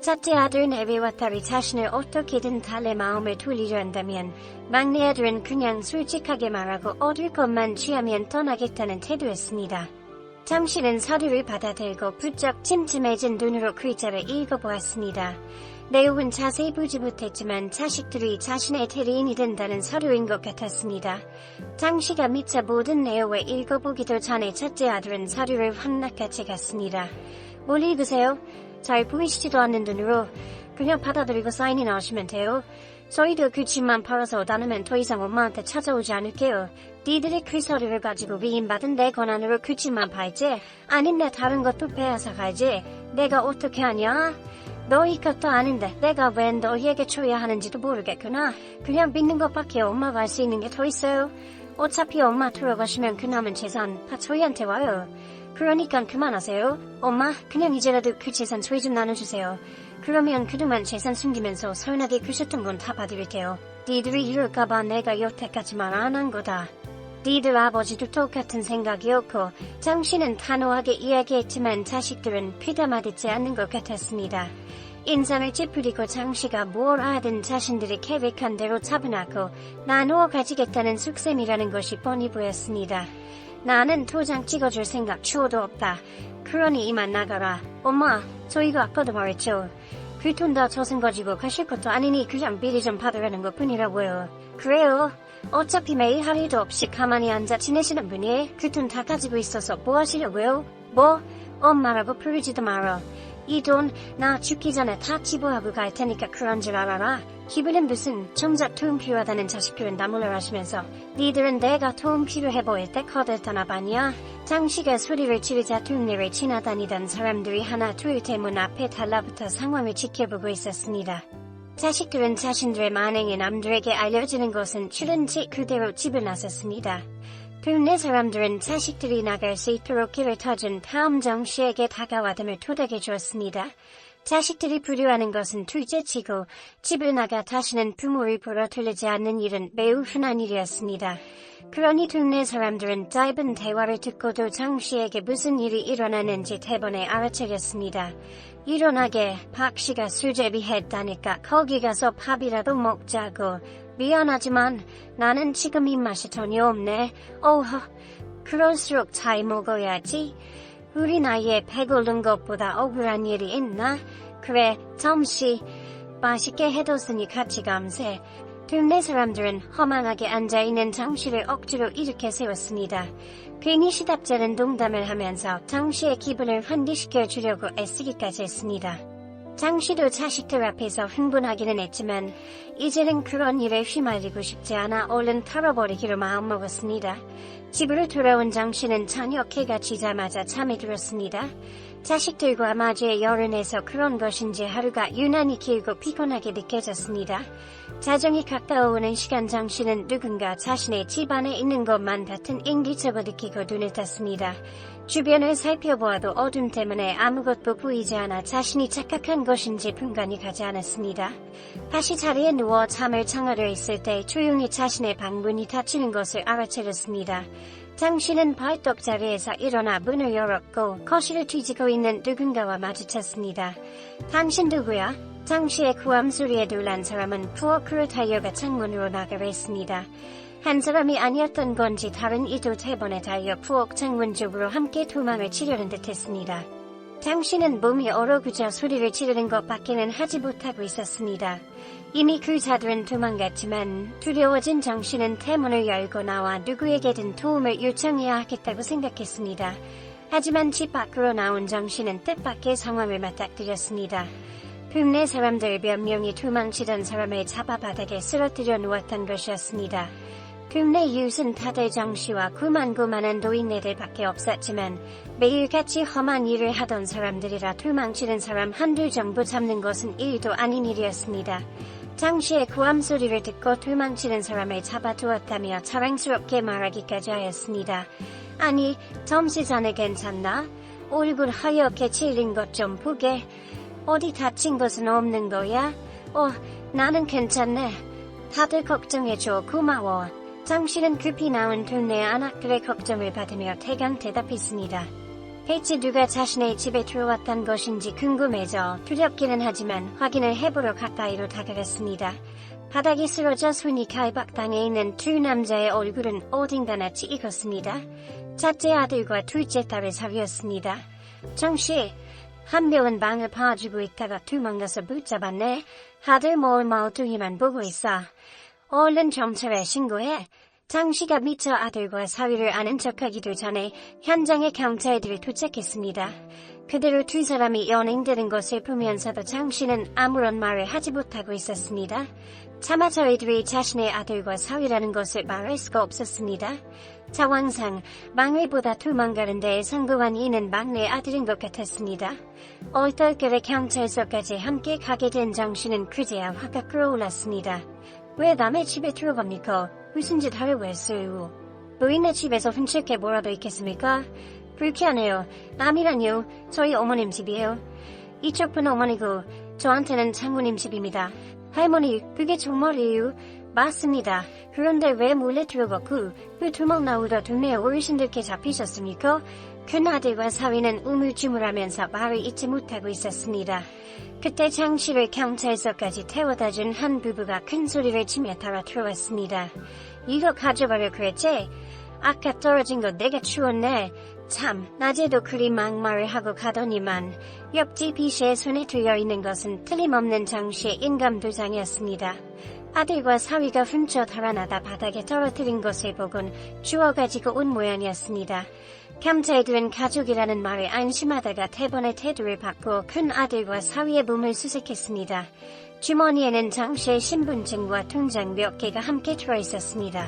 첫째 아들 내외와 딸이 자신을 어떻게든 달래 마음을 돌리려 한다면 막내 아들은 그냥 솔직하게 말하고 얻을 것만 취하면 떠나겠다는 태도였습니다. 장씨는 서류를 받아들고 부쩍 침침해진 눈으로 글자를 읽어보았습니다. 내용은 자세히 보지 못했지만 자식들이 자신의 대리인이 된다는 서류인 것 같았습니다. 장씨가 미처 모든 내용을 읽어보기도 전에 첫째 아들은 서류를 확 낚아채 갔습니다. 뭘 읽으세요? 잘 보이시지도 않는 눈으로 그냥 받아들이고 사인이나 하시면 돼요. 저희도 그 집만 팔아서 나누면 더 이상 엄마한테 찾아오지 않을게요. 니들이 그 서류를 가지고 위임받은 내 권한으로 그 집만 팔지? 아님 내 다른 것도 빼앗아 가지? 내가 어떻게 하냐? 너 이것도 아닌데 내가 왜 너희에게 줘야 하는지도 모르겠구나. 그냥 믿는 것밖에 엄마가 할 수 있는 게 더 있어요. 어차피 엄마 돌아가시면 그 남은 재산 다 저희한테 와요. 그러니까 그만하세요. 엄마, 그냥 이제라도 그 재산 저희 좀 나눠주세요. 그러면 그동안 재산 숨기면서 서운하게 그셨던 건 다 봐드릴게요. 니들이 이럴까봐 내가 여태까지 말 안 한 거다. 니들 아버지도 똑같은 생각이었고 장 씨는 단호하게 이야기했지만 자식들은 귀담아 듣지 않는 것 같았습니다. 인상을 찌푸리고 장 씨가 뭘 하든 자신들이 계획한 대로 차분하고 나누어 가지겠다는 속셈이라는 것이 뻔히 보였습니다. 나는 도장 찍어줄 생각 추호도 없다. 그러니 이만 나가라. 엄마, 저희가 아까도 말했죠. 그 돈 다 저승 가지고 가실 것도 아니니 그냥 미리 좀 받으라는 것뿐이라고요. 그래요. 어차피 매일 할 일도 없이 가만히 앉아 지내시는 분이 그 돈 다 가지고 있어서 뭐 하시려고요? 뭐? 엄마라고 부르지도 말어. 이 돈 나 죽기 전에 다 지불하고 갈 테니까 그런 줄 알아라. 기분은 무슨 정작 도움 필요하다는 자식들은 나몰라 하시면서 니들은 내가 도움 필요해 보일 때 거들떠나 봤냐? 장 씨가 소리를 지르자 동네를 지나다니던 사람들이 하나 둘 대문 앞에 달라붙어 상황을 지켜보고 있었습니다. 자식들은 자신들의 만행이 남들에게 알려지는 것은 싫은지 그대로 집을 나섰습니다. 동네 사람들은 자식들이 나갈 수 있도록 길을 터준 다음 정 씨에게 다가와 등을 토닥여 주었습니다. 자식들이 불효하는 것은 둘째치고 집을 나가 다시는 부모를 보러 들르지 않는 일은 매우 흔한 일이었습니다. 그러니 동네 사람들은 짧은 대화를 듣고도 장 씨에게 무슨 일이 일어나는지 대번에 알아차렸습니다. 일어나게 박 씨가 술제비 했다니까 거기 가서 밥이라도 먹자고. 미안하지만 나는 지금 입맛이 전혀 없네. 어허, 그럴수록 잘 먹어야지. 우리 나이에 배고른 것보다 억울한 일이 있나? 그래, 점심 맛있게 해뒀으니 같이 감세. 동네 사람들은 허망하게 앉아있는 장 씨를 억지로 일으켜 세웠습니다. 괜히 시답잖은 농담을 하면서 장 씨의 기분을 환기시켜 주려고 애쓰기까지 했습니다. 장 씨도 자식들 앞에서 흥분하기는 했지만 이제는 그런 일에 휘말리고 싶지 않아 얼른 털어버리기로 마음먹었습니다. 집으로 돌아온 장 씨는 저녁 해가 지자마자 잠에 들었습니다. 자식들과 마주해 열은해서 그런 것인지 하루가 유난히 길고 피곤하게 느껴졌습니다. 자정이 가까워오는 시간 장 씨는 누군가 자신의 집 안에 있는 것만 같은 인기척을 느끼고 눈을 떴습니다. 주변을 살펴보아도 어둠 때문에 아무것도 보이지 않아 자신이 착각한 것인지 분간이 가지 않았습니다. 다시 자리에 누워 잠을 청하려 했을 때 조용히 자신의 방문이 닫히는 것을 알아차렸습니다. 장 씨는 벌떡 자리에서 일어나 문을 열었고 거실을 뒤지고 있는 누군가와 마주쳤습니다. 당신 누구야? 장 씨의 고함 소리에 놀란 사람은 부엌으로 달려가 창문으로 나가려 했습니다. 한 사람이 아니었던 건지 다른 이도 대번에 달려 부엌 창문 쪽으로 함께 도망을 치려는 듯했습니다. 장 씨는 몸이 얼어구져 소리를 지르는 것밖에는 하지 못하고 있었습니다. 이미 그 자들은 도망갔지만 두려워진 장 씨는 대문을 열고 나와 누구에게든 도움을 요청해야 하겠다고 생각했습니다. 하지만 집 밖으로 나온 장 씨는 뜻밖의 상황을 맞닥뜨렸습니다. 동네 사람들 몇 명이 도망치던 사람을 잡아 바닥에 쓰러뜨려 놓았던 것이었습니다. 동네 이웃은 다들 장 씨와 고만고만한 노인네들밖에 없었지만 매일같이 험한 일을 하던 사람들이라 도망치는 사람 한두 정도 잡는 것은 일도 아닌 일이었습니다. 장 씨의 고함 소리를 듣고 도망치는 사람을 잡아두었다며 자랑스럽게 말하기까지 하였습니다. 아니, 점심 전에 괜찮나? 얼굴 하얗게 질린 것 좀 보게. 어디 다친 것은 없는 거야? 나는 괜찮네. 다들 걱정해줘. 고마워. 장 씨는 급히 나온 동네 아낙들의 걱정을 받으며 대강 대답했습니다. 대체 누가 자신의 집에 들어왔던 것인지 궁금해져 두렵기는 하지만 확인을 해보러 가까이로 다가갔습니다. 바닥에 쓰러져 손이 갈박당해 있는 두 남자의 얼굴은 어딘가 낯이 익었습니다. 첫째 아들과 둘째 딸의 사위였습니다. 장 씨, 한 명은 방을 봐주고 있다가 도망가서 붙잡았네. 아들 멀뚱히만 보고 있어. 얼른 경찰에 신고해. 장 씨가 미처 아들과 사위를 아는 척하기도 전에 현장에 경찰들이 도착했습니다. 그대로 두 사람이 연행되는 것을 보면서도 장 씨는 아무런 말을 하지 못하고 있었습니다. 차마 저희들이 자신의 아들과 사위라는 것을 말할 수가 없었습니다. 상황상 막내보다 도망가는 데에 성공한 이는 막내 아들인 것 같았습니다. 얼떨결에 경찰서까지 함께 가게 된 장 씨는 그제야 화가 끓어올랐습니다. 왜 남의 집에 들어갑니까? 무슨 짓 하려고 했어요? 노인네 집에서 훔칠 게 뭐라도 있겠습니까? 불쾌하네요. 남이란요. 저희 어머님 집이에요. 이쪽 분 어머니고 저한테는 장모님 집입니다. 할머니, 그게 정말이에요? 맞습니다. 그런데 왜 몰래 들어갔고 그 두목 나오다 동네 어르신들께 잡히셨습니까? 큰아들과 사위는 우물쭈물하면서 말을 잊지 못하고 있었습니다. 그때 장씨를 경찰서까지 태워다준 한 부부가 큰 소리를 치며 따라 들어왔습니다. 이거 가져가려 그랬지? 아까 떨어진 거 내가 주웠네. 참, 낮에도 그리 막말을 하고 가더니만 옆집 이씨의 손에 들려있는 것은 틀림없는 장씨의 인감도장이었습니다. 아들과 사위가 훔쳐 달아나다 바닥에 떨어뜨린 것을 보곤 주워가지고 온 모양이었습니다. 경찰들은 가족이라는 말에 안심하다가 대번의 태도를 바꾸어 큰 아들과 사위의 몸을 수색했습니다. 주머니에는 장씨의 신분증과 통장 몇 개가 함께 들어있었습니다.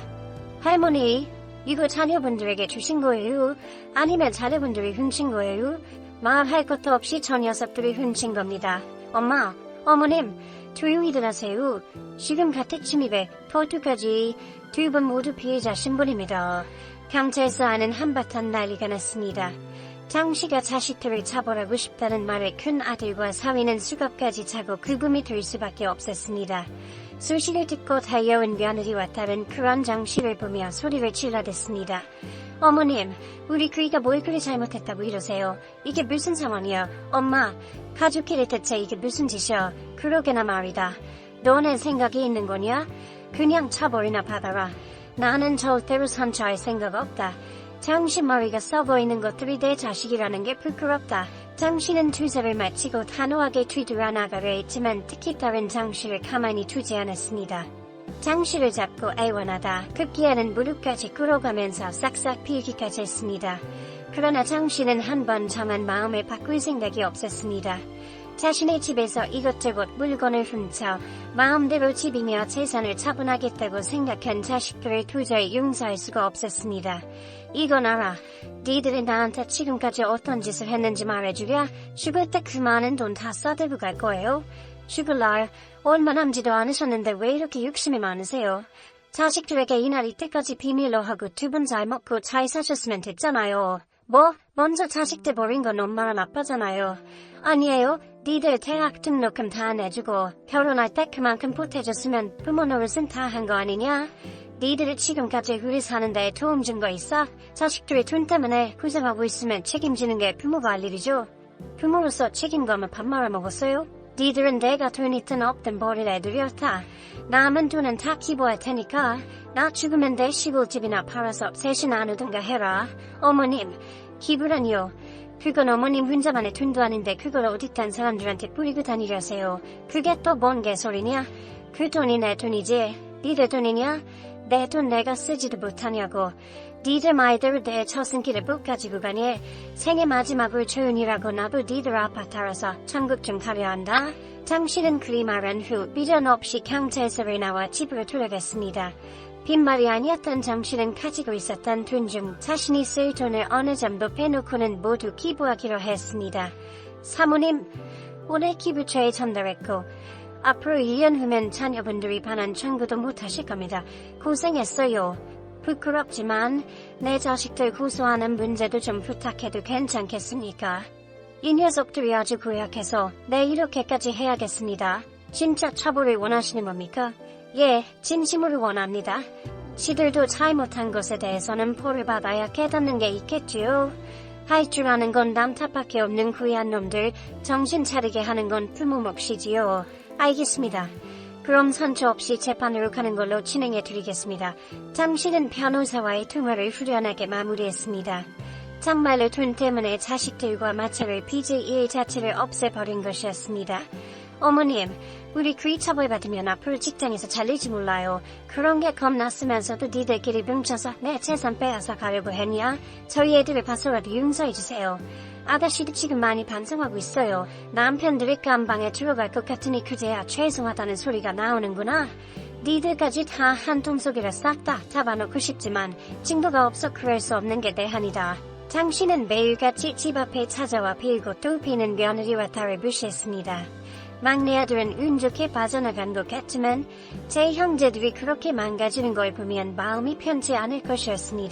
할머니, 이거 자녀분들에게 주신 거예요? 아니면 자녀분들이 훔친 거예요? 말할 것도 없이 저 녀석들이 훔친 겁니다. 엄마, 어머님, 조용히들 하세요. 지금 가택침입에 포투까지 두 분 모두 피해자 신분입니다. 경찰서 안은 한바탕 난리가 났습니다. 장씨가 자식들을 처벌하고 싶다는 말에 큰 아들과 사위는 수갑까지 차고 구금이 될 수밖에 없었습니다. 소식을 듣고 달려온 며느리와 딸은 그런 장씨를 보며 소리를 질러댔습니다. 어머님, 우리 그이가 뭘 그리 잘못했다고 이러세요? 이게 무슨 상황이야? 엄마, 가족끼리 대체 이게 무슨 짓이야? 그러게나 말이다. 너는 생각이 있는 거냐? 그냥 처벌이나 받아라. 나는 절대로 선처할 생각 없다. 장씨 머리가 썩어있는 것들이 내 자식이라는 게 부끄럽다. 장씨는 투사를 마치고 단호하게 뒤돌아 나가려 했지만 특히 다른 장씨를 가만히 두지 않았습니다. 장씨를 잡고 애원하다 급기야는 무릎까지 꿇어가면서 싹싹 빌기까지 했습니다. 그러나 장씨는 한 번 정한 마음을 바꿀 생각이 없었습니다. 자신의 집에서 이것저것 물건을 훔쳐 마음대로 집이며 재산을 처분하겠다고 생각한 자식들을 도저히 용서할 수가 없었습니다. 이건 알아. 니들이 나한테 지금까지 어떤 짓을 했는지 말해주랴. 죽을 때 그 많은 돈 다 써들고 갈 거예요. 죽을 날 얼마 남지도 않으셨는데 왜 이렇게 욕심이 많으세요? 자식들에게 이날 이때까지 비밀로 하고 두 분 잘 먹고 잘 사셨으면 됐잖아요. 뭐? 먼저 자식들 버린 건 엄마랑 아빠잖아요. 아니에요. 니들 대학 등록금 다 내주고 결혼할 때 그만큼 보태줬으면 부모 노릇은 다 한 거 아니냐? 니들이 지금까지 우리 사는데 도움 준 거 있어? 자식들이 돈 때문에 고생하고 있으면 책임지는 게 부모가 할 일이죠. 부모로서 책임감을 밥 말아먹었어요? 니들은 내가 돈 있든 없든 버릴 애들이었다. 남은 돈은 다 기부할 테니까 나 죽으면 내 시골집이나 팔아서 세시 나누든가 해라. 어머님, 기부라니요. 그건 어머님 혼자만의 돈도 아닌데 그걸 어디 딴 사람들한테 뿌리고 다니려세요. 그게 또 뭔 개소리냐? 그 돈이 내 돈이지. 니들 돈이냐? 내 돈 내가 쓰지도 못하냐고. 니들 말대로 내 저승길에 못 가지고 가니 생애 마지막으로 조용히라고 나도 니들 아파트 알아서 천국 좀 가려 한다. 장씨는 그리 말한 후 미련 없이 경찰서를 나와 집으로 돌아갔습니다. 빈말이 아니었던 장씨는 가지고 있었던 돈 중 자신이 쓸 돈을 어느 정도 빼놓고는 모두 기부하기로 했습니다. 사모님, 올해 기부처에 전달했고 앞으로 1년 후면 자녀분들이 반환 청구도 못하실 겁니다. 고생했어요. 부끄럽지만 내 자식들 고소하는 문제도 좀 부탁해도 괜찮겠습니까? 이 녀석들이 아주 고약해서 내 이렇게까지 해야겠습니다. 진짜 처벌을 원하시는 겁니까? 예, 진심으로 원합니다. 지들도 잘못한 것에 대해서는 벌을 받아야 깨닫는 게 있겠지요. 할 줄 아는 건 남 탓밖에 없는 구애한 놈들 정신 차리게 하는 건 부모 몫이지요. 알겠습니다. 그럼 선처 없이 재판으로 가는 걸로 진행해 드리겠습니다. 장씨는 변호사와의 통화를 후련하게 마무리했습니다. 정말로 돈 때문에 자식들과 마찰을 빚을 일 자체를 없애버린 것이었습니다. 어머님, 우리 그이 처벌받으면 앞으로 직장에서 잘릴지 몰라요. 그런 게 겁났으면서도 니들끼리 뭉쳐서 내 재산 빼앗아 가려고 했냐? 저희 애들을 봐서라도 용서해주세요. 아가씨도 지금 많이 반성하고 있어요. 남편들이 깜방에 들어갈 것 같으니 그제야 죄송하다는 소리가 나오는구나. 니들까지 다 한 통속이라 싹 다 잡아놓고 싶지만 증거가 없어 그럴 수 없는 게 대한이다. 장씨는 매일같이 집 앞에 찾아와 빌고 또 비는 며느리와 딸을 무시했습니다. 막내 아들은 운 좋게 빠져나간 것 같지만 제 형제들이 그렇게 망가지는 걸 보면 마음이 편치 않을 것이었습니다.